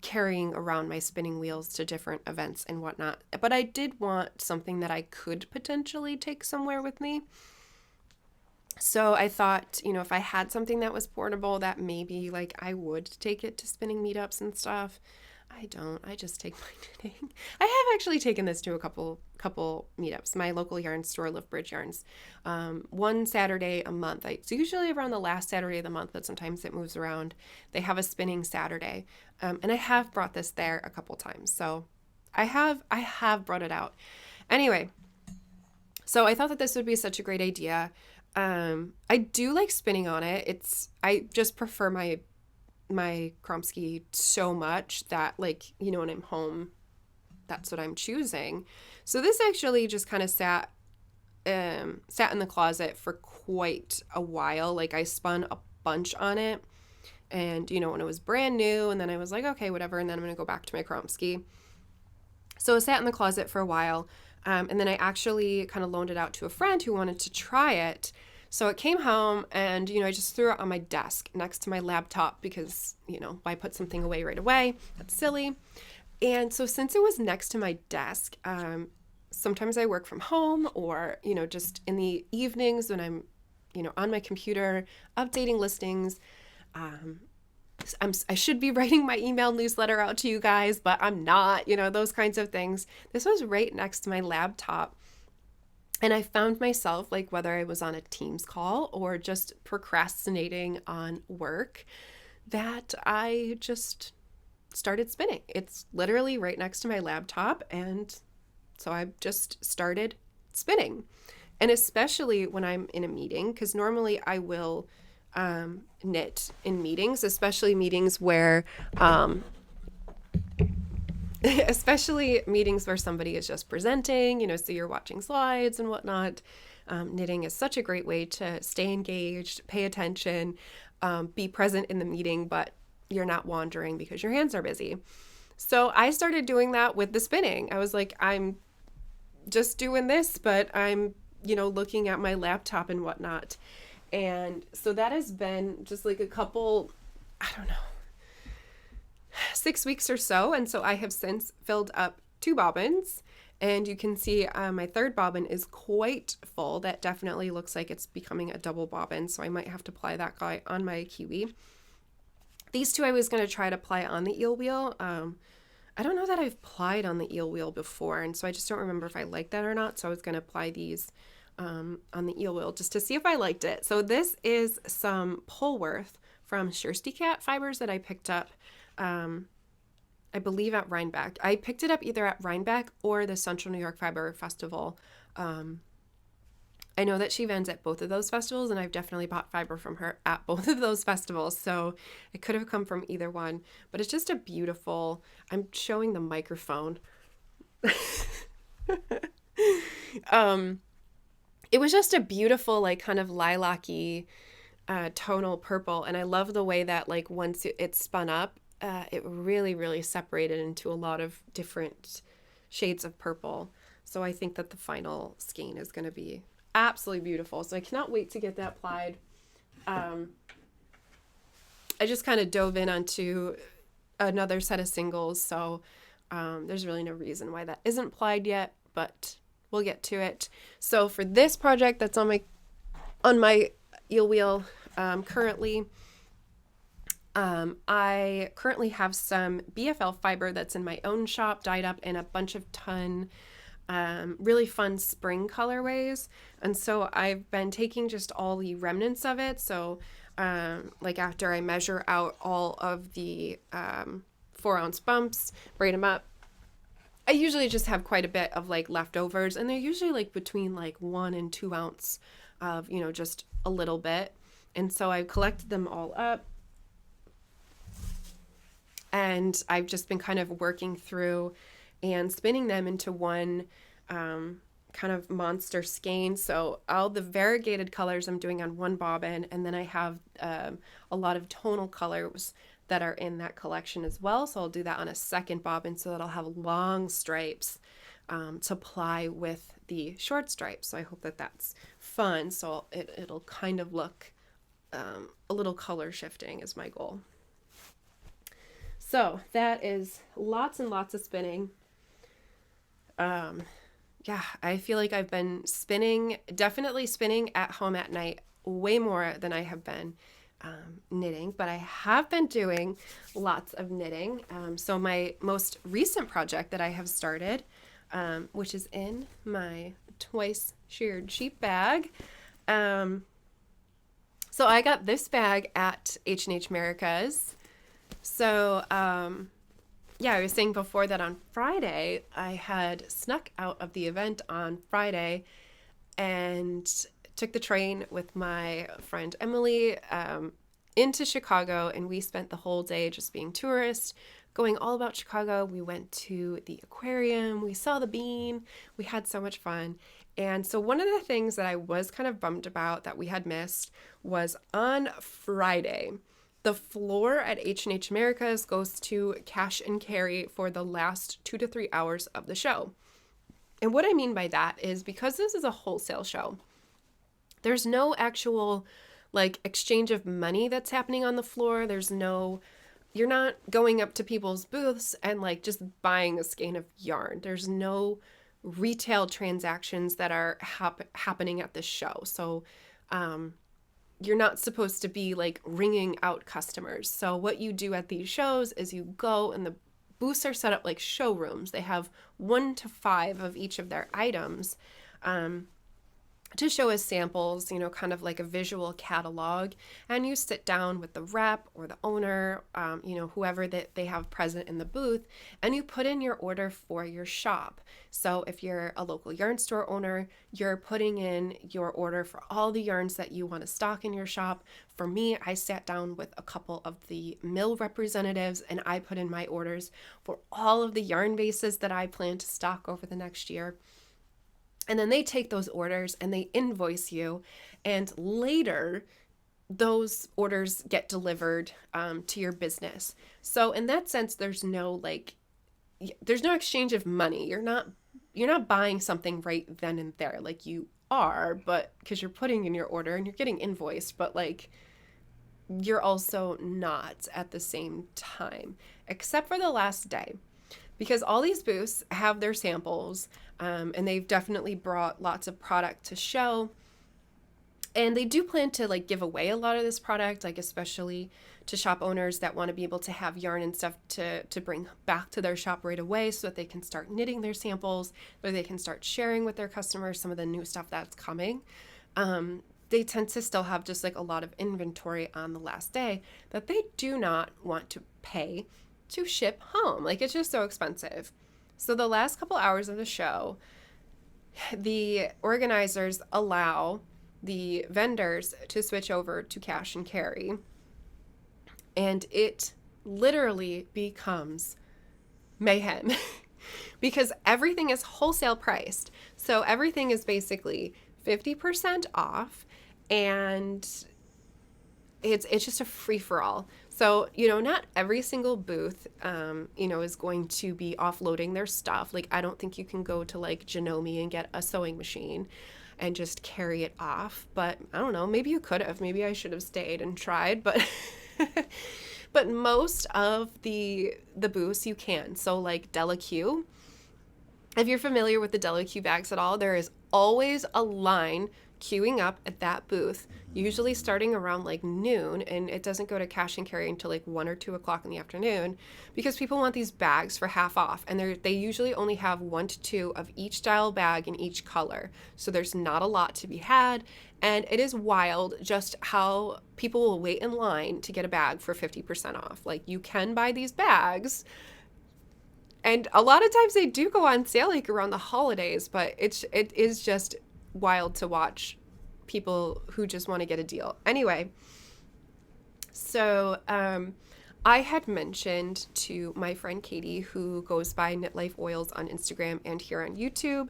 A: carrying around my spinning wheels to different events and whatnot. But I did want something that I could potentially take somewhere with me. So I thought, if I had something that was portable, that maybe like I would take it to spinning meetups and stuff. I don't. I just take my knitting. I have actually taken this to a couple meetups. My local yarn store, Lift Bridge Yarns, one Saturday a month. It's usually around the last Saturday of the month, but sometimes it moves around. They have a spinning Saturday, and I have brought this there a couple times. So I have brought it out. Anyway, so I thought that this would be such a great idea. I do like spinning on it. I just prefer my Kromsky so much that, like, when I'm home, that's what I'm choosing. So this actually just kind of sat in the closet for quite a while. Like, I spun a bunch on it, and when it was brand new, and then I was like, okay, whatever, and then I'm gonna go back to my Kromsky. So it sat in the closet for a while, and then I actually kind of loaned it out to a friend who wanted to try it. So it came home, and, I just threw it on my desk next to my laptop because, why put something away right away? That's silly. And so since it was next to my desk, sometimes I work from home, or, just in the evenings when I'm, on my computer updating listings. I should be writing my email newsletter out to you guys, but I'm not, those kinds of things. This was right next to my laptop. And I found myself, like, whether I was on a Teams call or just procrastinating on work, that I just started spinning. It's literally right next to my laptop. And so I just started spinning. And especially when I'm in a meeting, because normally I will knit in meetings, especially meetings where somebody is just presenting, so you're watching slides and whatnot. Knitting is such a great way to stay engaged, pay attention, be present in the meeting, but you're not wandering because your hands are busy. So I started doing that with the spinning. I was like, I'm just doing this, but I'm, looking at my laptop and whatnot. And so that has been just like a couple, I don't know, 6 weeks or so. And so I have since filled up 2 bobbins, and you can see my 3rd bobbin is quite full. That definitely looks like it's becoming a double bobbin, so I might have to ply that guy on my Kiwi. These 2 I was going to try to ply on the eel wheel. I don't know that I've plied on the eel wheel before, and so I just don't remember if I like that or not. So I was going to apply these on the eel wheel just to see if I liked it. So this is some Polworth from Shirsty Cat fibers that I picked up, I believe at Rhinebeck. I picked it up either at Rhinebeck or the Central New York Fiber Festival. I know that she vends at both of those festivals, and I've definitely bought fiber from her at both of those festivals, so it could have come from either one. But it's just a beautiful, I'm showing the microphone. It was just a beautiful, like, kind of lilac-y tonal purple, and I love the way that, like, once it spun up, it really, really separated into a lot of different shades of purple. So I think that the final skein is going to be absolutely beautiful. So I cannot wait to get that plied. I just kind of dove in onto another set of singles, so there's really no reason why that isn't plied yet, but we'll get to it. So for this project that's on my eel wheel currently, I currently have some BFL fiber that's in my own shop, dyed up in a bunch of really fun spring colorways. And so I've been taking just all the remnants of it. So like after I measure out all of the 4-ounce bumps, braid them up, I usually just have quite a bit of like leftovers, and they're usually like between like 1 and 2 ounce of, just a little bit. And so I've collected them all up. And I've just been kind of working through and spinning them into one kind of monster skein. So all the variegated colors I'm doing on one bobbin, and then I have a lot of tonal colors that are in that collection as well. So I'll do that on a second bobbin so that I'll have long stripes to ply with the short stripes. So I hope that that's fun. So it'll kind of look a little color shifting is my goal. So that is lots and lots of spinning. Yeah, I feel like I've been spinning, definitely spinning at home at night way more than I have been knitting, but I have been doing lots of knitting. So my most recent project that I have started, which is in my twice sheared sheep bag. So I got this bag at H+H Americas. So, yeah, I was saying before that on Friday, I had snuck out of the event on Friday and took the train with my friend Emily into Chicago, and we spent the whole day just being tourists, going all about Chicago. We went to the aquarium, we saw the bean, we had so much fun. And so one of the things that I was kind of bummed about that we had missed was on Friday. The floor at H+H Americas goes to cash and carry for the last 2 to 3 hours of the show. And what I mean by that is because this is a wholesale show, there's no actual like exchange of money that's happening on the floor. You're not going up to people's booths and like just buying a skein of yarn. There's no retail transactions that are happening at the show. So, you're not supposed to be like ringing out customers. So what you do at these shows is you go, and the booths are set up like showrooms. They have 1 to 5 of each of their items to show as samples, kind of like a visual catalog. And you sit down with the rep or the owner, whoever that they have present in the booth, and you put in your order for your shop. So if you're a local yarn store owner, you're putting in your order for all the yarns that you want to stock in your shop. For me, I sat down with a couple of the mill representatives, and I put in my orders for all of the yarn bases that I plan to stock over the next year. And then they take those orders and they invoice you. And later, those orders get delivered to your business. So in that sense, there's no exchange of money. You're not buying something right then and there. Like you are, but because you're putting in your order and you're getting invoiced, but like you're also not at the same time, except for the last day. Because all these booths have their samples, and they've definitely brought lots of product to show. And they do plan to like give away a lot of this product, like especially to shop owners that want to be able to have yarn and stuff to bring back to their shop right away so that they can start knitting their samples, or they can start sharing with their customers some of the new stuff that's coming. They tend to still have just like a lot of inventory on the last day that they do not want to pay to ship home. Like it's just so expensive. So the last couple hours of the show, the organizers allow the vendors to switch over to cash and carry. And it literally becomes mayhem because everything is wholesale priced. So everything is basically 50% off, and it's just a free-for-all. So, not every single booth, is going to be offloading their stuff. Like, I don't think you can go to, like, Janome and get a sewing machine and just carry it off. But, I don't know, maybe you could have. Maybe I should have stayed and tried. But but most of the booths you can. So, like, DelaQ, if you're familiar with the DelaQ bags at all, there is always a line queuing up at that booth, usually starting around like noon, and it doesn't go to cash and carry until like 1 or 2 o'clock in the afternoon, because people want these bags for half off, and they usually only have 1 to 2 of each style bag in each color, so there's not a lot to be had. And it is wild just how people will wait in line to get a bag for 50% off. Like, you can buy these bags, and a lot of times they do go on sale like around the holidays, but it is just wild to watch people who just want to get a deal. Anyway, so I had mentioned to my friend Katie, who goes by Knit Life Oils on Instagram and here on YouTube,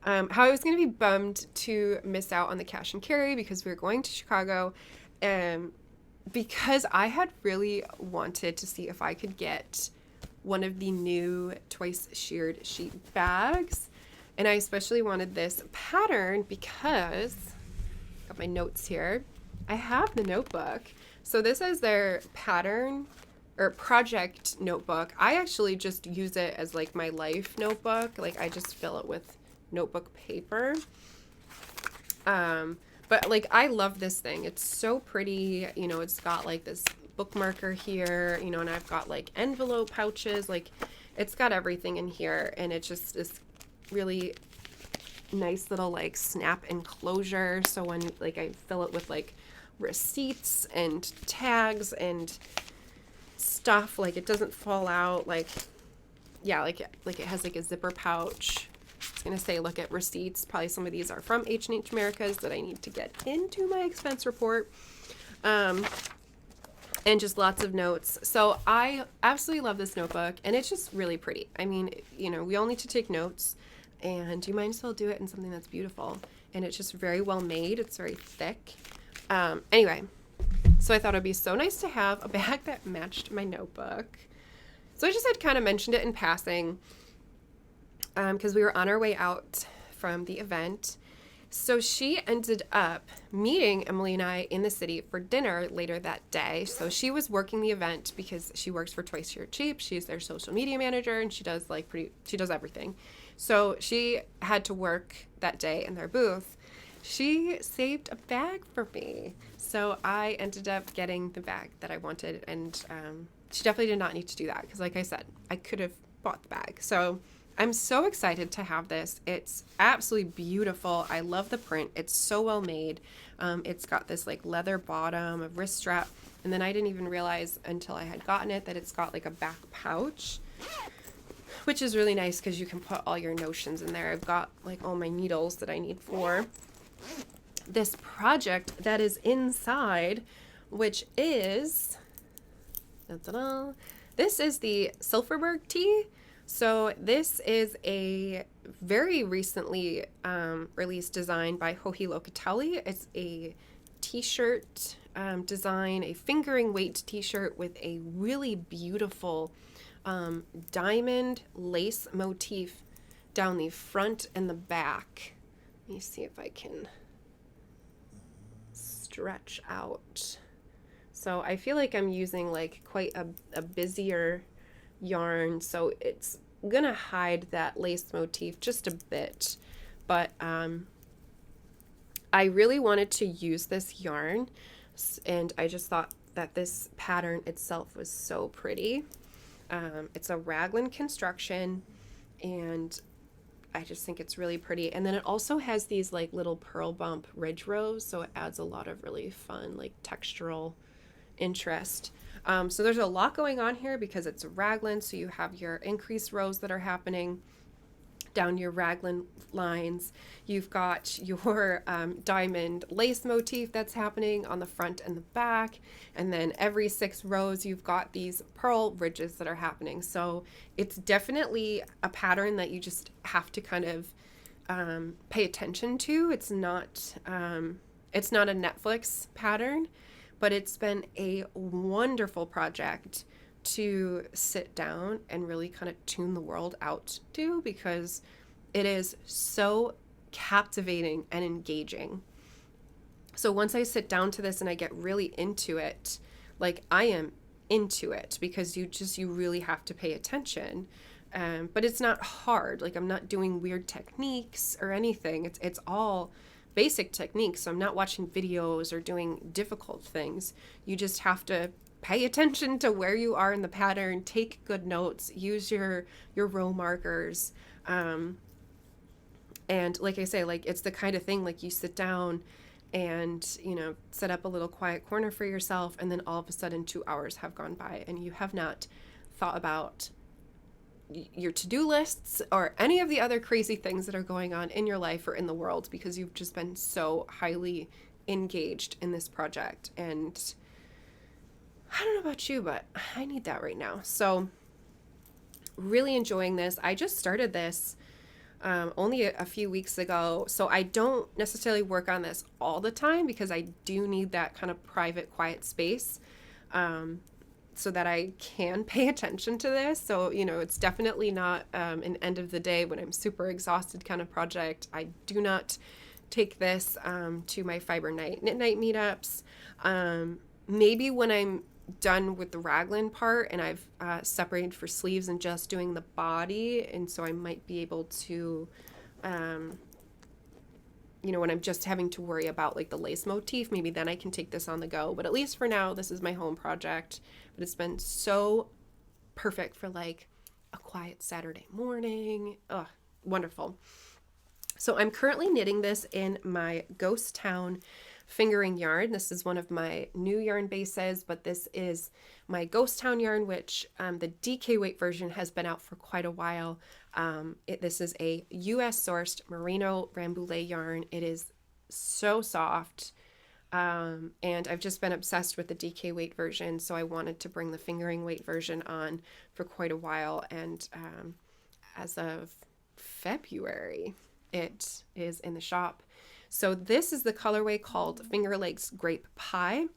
A: how I was going to be bummed to miss out on the cash and carry because we were going to Chicago. Um, because I had really wanted to see if I could get one of the new twice sheared sheet bags. And I especially wanted this pattern because, got my notes here, I have the notebook. So this is their pattern or project notebook. I actually just use it as like my life notebook. Like I just fill it with notebook paper. But like I love this thing. It's so pretty. You know, it's got like this bookmarker here, you know, and I've got like envelope pouches. Like it's got everything in here, and it's just this really nice little like snap enclosure. So when like I fill it with like receipts and tags and stuff, like it doesn't fall out. Like yeah, like it has like a zipper pouch. I was gonna say look at receipts. Probably some of these are from H+H Americas that I need to get into my expense report. And just lots of notes. So I absolutely love this notebook, and it's just really pretty. I mean, you know, we all need to take notes, and you might as well do it in something that's beautiful. And it's just very well made. It's very thick. Anyway, so I thought it'd be so nice to have a bag that matched my notebook. So I just had kind of mentioned it in passing because we were on our way out from the event. So she ended up meeting Emily and I in the city for dinner later that day. So she was working the event because she works for Twice Sheared Cheap. She's their social media manager, and she does everything. So she had to work that day in their booth. She saved a bag for me. So I ended up getting the bag that I wanted, and she definitely did not need to do that because, like I said, I could have bought the bag. So I'm so excited to have this. It's absolutely beautiful. I love the print. It's so well made. It's got this like leather bottom, a wrist strap, and then I didn't even realize until I had gotten it that it's got like a back pouch, which is really nice because you can put all your notions in there. I've got like all my needles that I need for this project that is inside, which is, ta-da, this is the Silverberg tee. So this is a very recently released design by Joji Locatelli. It's a t-shirt design, a fingering weight t-shirt with a really beautiful diamond lace motif down the front and the back. Let me see if I can stretch out. So I feel like I'm using like quite a busier yarn, so it's gonna hide that lace motif just a bit, but I really wanted to use this yarn, and I just thought that this pattern itself was so pretty. It's a raglan construction, and I just think it's really pretty. And then it also has these like little pearl bump ridge rows, so it adds a lot of really fun like textural interest. So there's a lot going on here because it's a raglan, so you have your increased rows that are happening down your raglan lines. You've got your diamond lace motif that's happening on the front and the back, and then every 6 rows you've got these pearl ridges that are happening. So it's definitely a pattern that you just have to kind of pay attention to. It's not a Netflix pattern, but it's been a wonderful project to sit down and really kind of tune the world out to, because it is so captivating and engaging. So once I sit down to this and I get really into it, like I am into it, because you really have to pay attention. But it's not hard. Like I'm not doing weird techniques or anything. It's all basic techniques. So I'm not watching videos or doing difficult things. You just have to pay attention to where you are in the pattern, take good notes, use your row markers. And like I say, like it's the kind of thing like you sit down and, you know, set up a little quiet corner for yourself, and then all of a sudden 2 hours have gone by and you have not thought about your to-do lists or any of the other crazy things that are going on in your life or in the world, because you've just been so highly engaged in this project. And I don't know about you, but I need that right now. So really enjoying this. I just started this only a few weeks ago. So I don't necessarily work on this all the time because I do need that kind of private, quiet space so that I can pay attention to this. So, it's definitely not an end of the day when I'm super exhausted kind of project. I do not take this to my fiber night knit night meetups. Maybe when I'm done with the raglan part and I've separated for sleeves and just doing the body, and so I might be able to when I'm just having to worry about like the lace motif, maybe then I can take this on the go. But at least for now, this is my home project. But it's been so perfect for like a quiet Saturday morning. Oh, wonderful. So I'm currently knitting this in my Ghost Town fingering yarn. This is one of my new yarn bases, but this is my Ghost Town yarn, which the DK weight version has been out for quite a while. This is a US sourced merino rambouillet yarn. It is so soft. And I've just been obsessed with the DK weight version, so I wanted to bring the fingering weight version on for quite a while. And as of February, it is in the shop. So this is the colorway called Finger Lakes Grape Pie.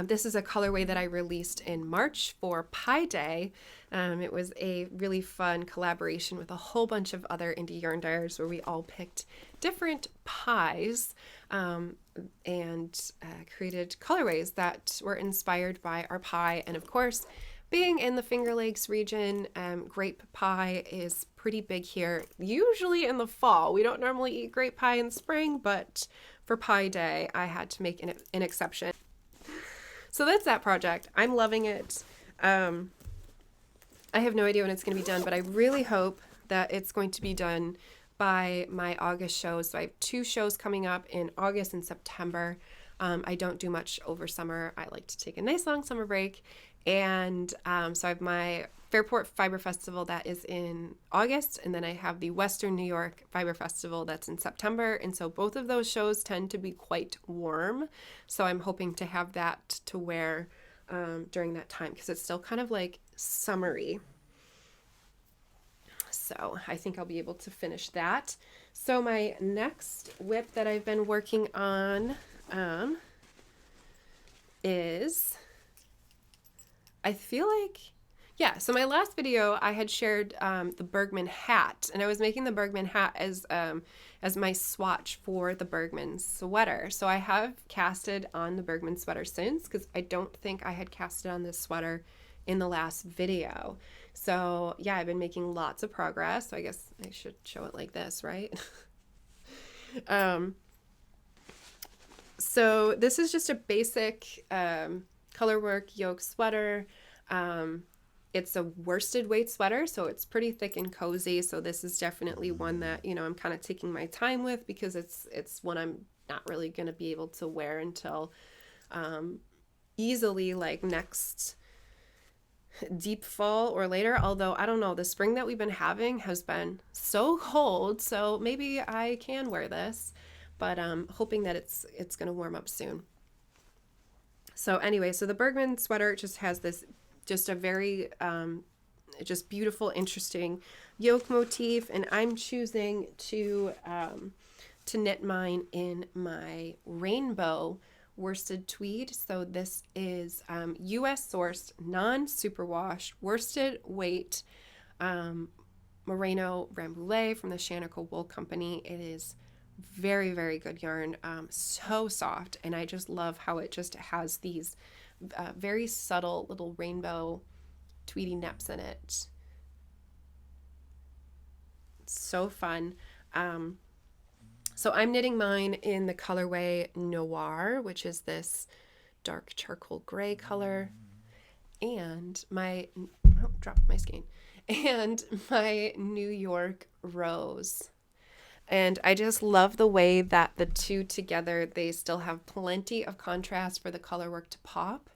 A: This is a colorway that I released in March for Pie Day. It was a really fun collaboration with a whole bunch of other indie yarn dyers where we all picked different pies and created colorways that were inspired by our pie. And of course, being in the Finger Lakes region, grape pie is pretty big here, usually in the fall. We don't normally eat grape pie in spring, but for Pie Day, I had to make an exception. So that's that project. I'm loving it. I have no idea when it's going to be done, but I really hope that it's going to be done by my August shows. So I have 2 shows coming up in August and September. I don't do much over summer. I like to take a nice long summer break. And so I have my Fairport Fiber Festival that is in August, and then I have the Western New York Fiber Festival that's in September. And so both of those shows tend to be quite warm. So I'm hoping to have that to wear during that time because it's still kind of like summery. So I think I'll be able to finish that. So my next whip that I've been working on is... I feel like, so my last video I had shared the Bergman hat, and I was making the Bergman hat as my swatch for the Bergman sweater. So I have casted on the Bergman sweater since, because I don't think I had casted on this sweater in the last video. So yeah, I've been making lots of progress. So I guess I should show it like this, right? So this is just a basic colorwork yoke sweater. It's a worsted weight sweater, so it's pretty thick and cozy. So this is definitely one that, I'm kind of taking my time with because it's one I'm not really going to be able to wear until easily like next deep fall or later. Although I don't know, the spring that we've been having has been so cold, so maybe I can wear this, but hoping that it's going to warm up soon. So anyway, so the Bergman sweater just has this, just a very, just beautiful, interesting yoke motif. And I'm choosing to knit mine in my rainbow worsted tweed. So this is US sourced, non-superwash, worsted weight merino rambouillet from the Shaniko Wool Company. It is very, very good yarn, so soft, and I just love how it just has these very subtle little rainbow tweedy neps in it. So fun. So I'm knitting mine in the colorway Noir, which is this dark charcoal gray color, and dropped my skein, and my New York Rose. And I just love the way that the two together, they still have plenty of contrast for the color work to pop,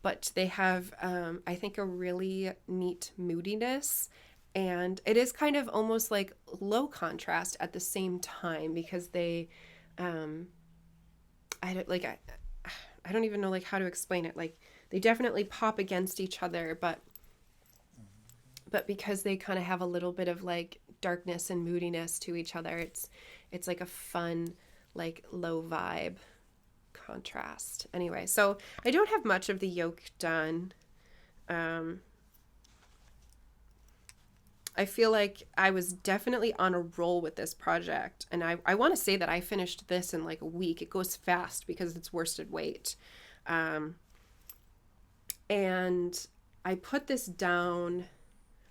A: but they have, I think, a really neat moodiness. And it is kind of almost like low contrast at the same time because they, I I don't even know like how to explain it. Like they definitely pop against each other, but because they kind of have a little bit of like darkness and moodiness to each other, it's like a fun, like low vibe contrast. Anyway, so I don't have much of the yoke done. I feel like I was definitely on a roll with this project. And I want to say that I finished this in like a week. It goes fast because it's worsted weight. And I put this down.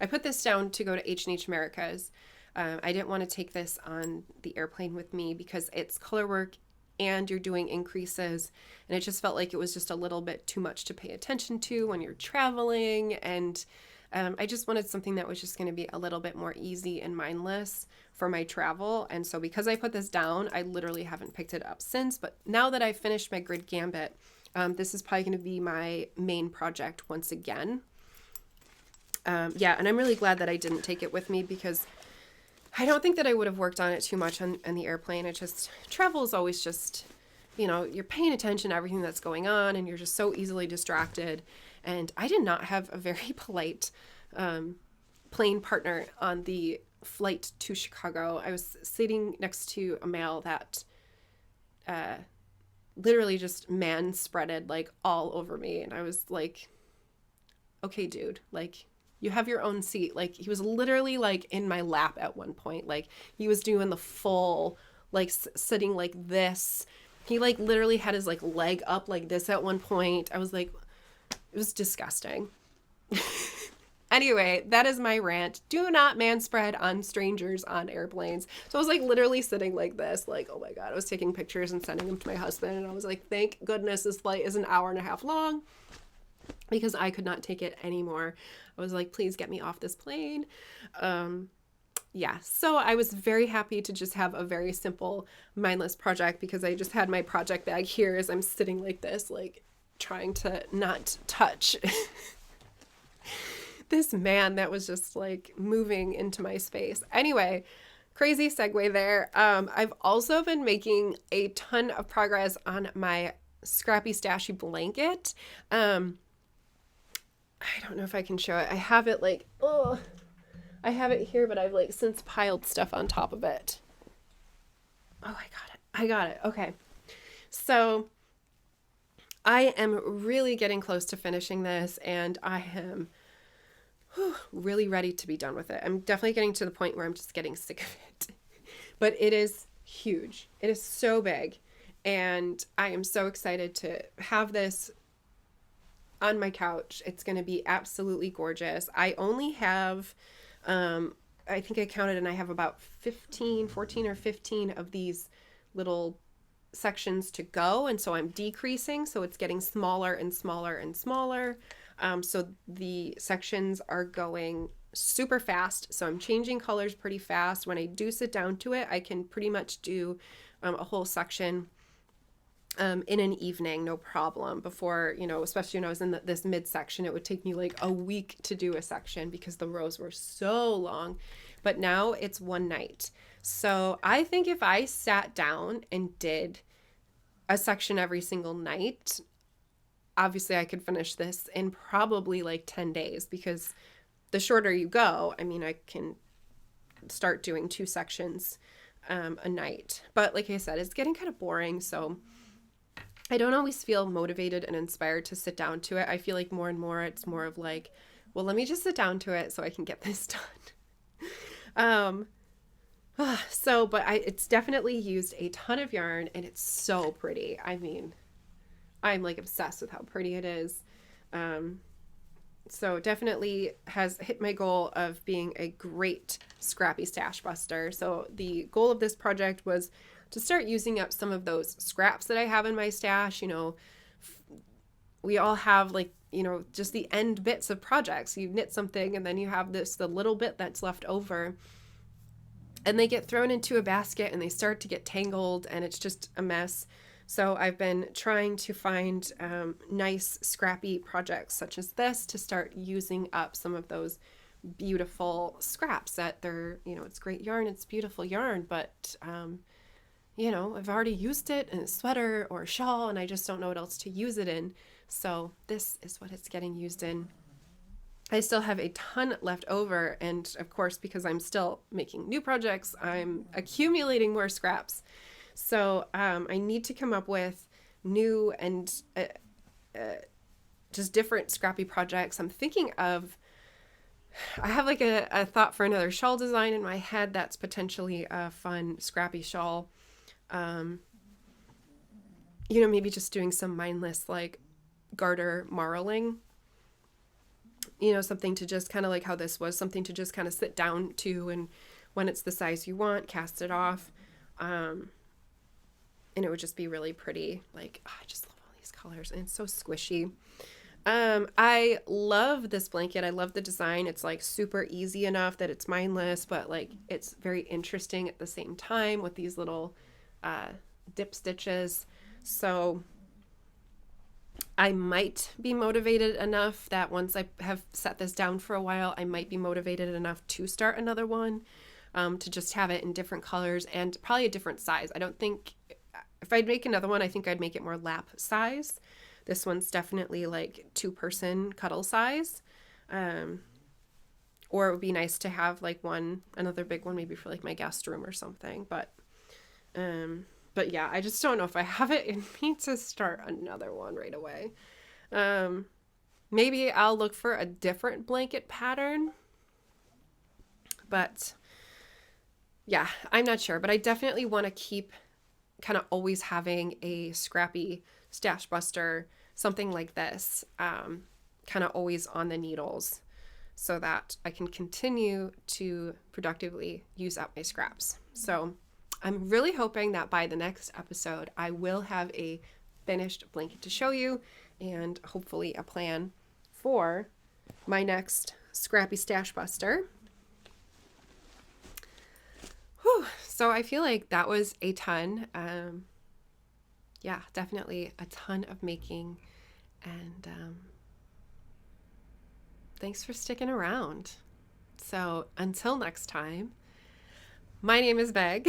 A: I put this down to go to H+H Americas. I didn't want to take this on the airplane with me because it's color work and you're doing increases. And it just felt like it was just a little bit too much to pay attention to when you're traveling. And I just wanted something that was just going to be a little bit more easy and mindless for my travel. And so because I put this down, I literally haven't picked it up since. But now that I've finished my grid gambit, this is probably going to be my main project once again. Yeah, and I'm really glad that I didn't take it with me because I don't think that I would have worked on it too much on the airplane. It just, travel is always just, you're paying attention to everything that's going on and you're just so easily distracted. And I did not have a very polite plane partner on the flight to Chicago. I was sitting next to a male that literally just man-spreaded like all over me. And I was like, okay, dude, like you have your own seat. Like he was literally like in my lap at one point. Like he was doing the full, like sitting like this. He like literally had his like leg up like this at one point. I was like, it was disgusting. Anyway, that is my rant. Do not manspread on strangers on airplanes. So I was like literally sitting like this, like, oh my God, I was taking pictures and sending them to my husband. And I was like, thank goodness this flight is an hour and a half long because I could not take it anymore. I was like, please get me off this plane. Yeah, so I was very happy to just have a very simple, mindless project because I just had my project bag here as I'm sitting like this, like trying to not touch this man that was just like moving into my space. Anyway, crazy segue there. I've also been making a ton of progress on my Scrappy Stashy blanket. I don't know if I can show it. I have it like, oh, I have it here, but I've like since piled stuff on top of it. Oh, I got it. Okay. So I am really getting close to finishing this and I am really ready to be done with it. I'm definitely getting to the point where I'm just getting sick of it. But it is huge. It is so big. And I am so excited to have this on my couch. It's going to be absolutely gorgeous. I only have, I think I counted and I have about 14 or 15 of these little sections to go. And so I'm decreasing. So it's getting smaller and smaller and smaller. So the sections are going super fast. So I'm changing colors pretty fast. When I do sit down to it, I can pretty much do a whole section in an evening, no problem. Before, especially when I was in this midsection, it would take me like a week to do a section because the rows were so long. But now it's one night. So I think if I sat down and did a section every single night, obviously I could finish this in probably like 10 days because the shorter you go, I mean, I can start doing 2 sections a night. But like I said, it's getting kind of boring. So I don't always feel motivated and inspired to sit down to it. I feel like more and more it's more of like, well, let me just sit down to it so I can get this done. But it's definitely used a ton of yarn and it's so pretty. I mean, I'm like obsessed with how pretty it is. So definitely has hit my goal of being a great scrappy stash buster. So the goal of this project was to start using up some of those scraps that I have in my stash. We all have like, just the end bits of projects. You knit something and then you have the little bit that's left over and they get thrown into a basket and they start to get tangled and it's just a mess. So I've been trying to find nice scrappy projects such as this to start using up some of those beautiful scraps that they're, it's great yarn, it's beautiful yarn, but I've already used it in a sweater or a shawl and I just don't know what else to use it in. So this is what it's getting used in. I still have a ton left over, and of course, because I'm still making new projects, I'm accumulating more scraps. So I need to come up with new and just different scrappy projects. I'm thinking of, I have like a thought for another shawl design in my head that's potentially a fun scrappy shawl. Maybe just doing some mindless like garter marling. Something to just kind of like how this was, something to just kind of sit down to, and when it's the size you want, cast it off. And it would just be really pretty. Like, I just love all these colors, and it's so squishy. I love this blanket. I love the design. It's like super easy enough that it's mindless, but like it's very interesting at the same time with these little dip stitches. So I might be motivated enough that once I have set this down for a while, I might be motivated enough to start another one, to just have it in different colors and probably a different size. I don't think, if I'd make another one, I think I'd make it more lap size. This one's definitely like 2-person cuddle size. Or it would be nice to have like another big one, maybe for like my guest room or something. But yeah, I just don't know if I have it in me to start another one right away. Maybe I'll look for a different blanket pattern. But yeah, I'm not sure. But I definitely want to keep kind of always having a scrappy stash buster, something like this, kind of always on the needles, so that I can continue to productively use up my scraps. So I'm really hoping that by the next episode, I will have a finished blanket to show you, and hopefully a plan for my next scrappy stash buster. Whew. So I feel like that was a ton. Yeah, definitely a ton of making, and thanks for sticking around. So until next time, my name is Meg.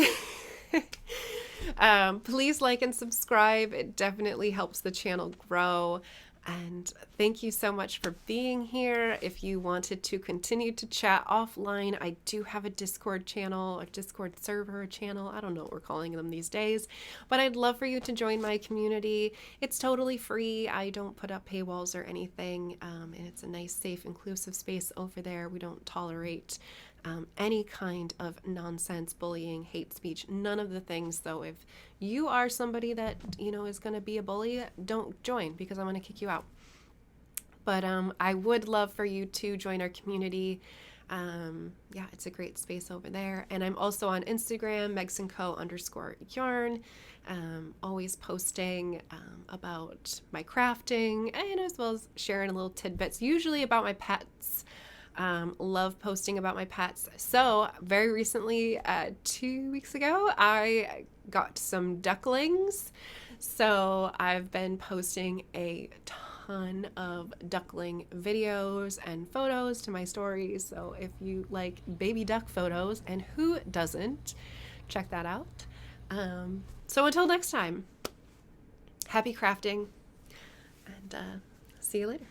A: Please like and subscribe. It definitely helps the channel grow. And thank you so much for being here. If you wanted to continue to chat offline, I do have a Discord channel, a Discord server channel. I don't know what we're calling them these days, but I'd love for you to join my community. It's totally free. I don't put up paywalls or anything, and it's a nice, safe, inclusive space over there. We don't tolerate any kind of nonsense, bullying, hate speech, none of the things. Though if you are somebody that is going to be a bully, don't join, because I'm going to kick you out. But I would love for you to join our community. Yeah, it's a great space over there. And I'm also on Instagram, megsandco_yarn, always posting about my crafting, and as well as sharing little tidbits, usually about my pets. Love posting about my pets. So very recently, 2 weeks ago, I got some ducklings. So I've been posting a ton of duckling videos and photos to my stories. So if you like baby duck photos, and who doesn't, check that out. So until next time, happy crafting, and see you later.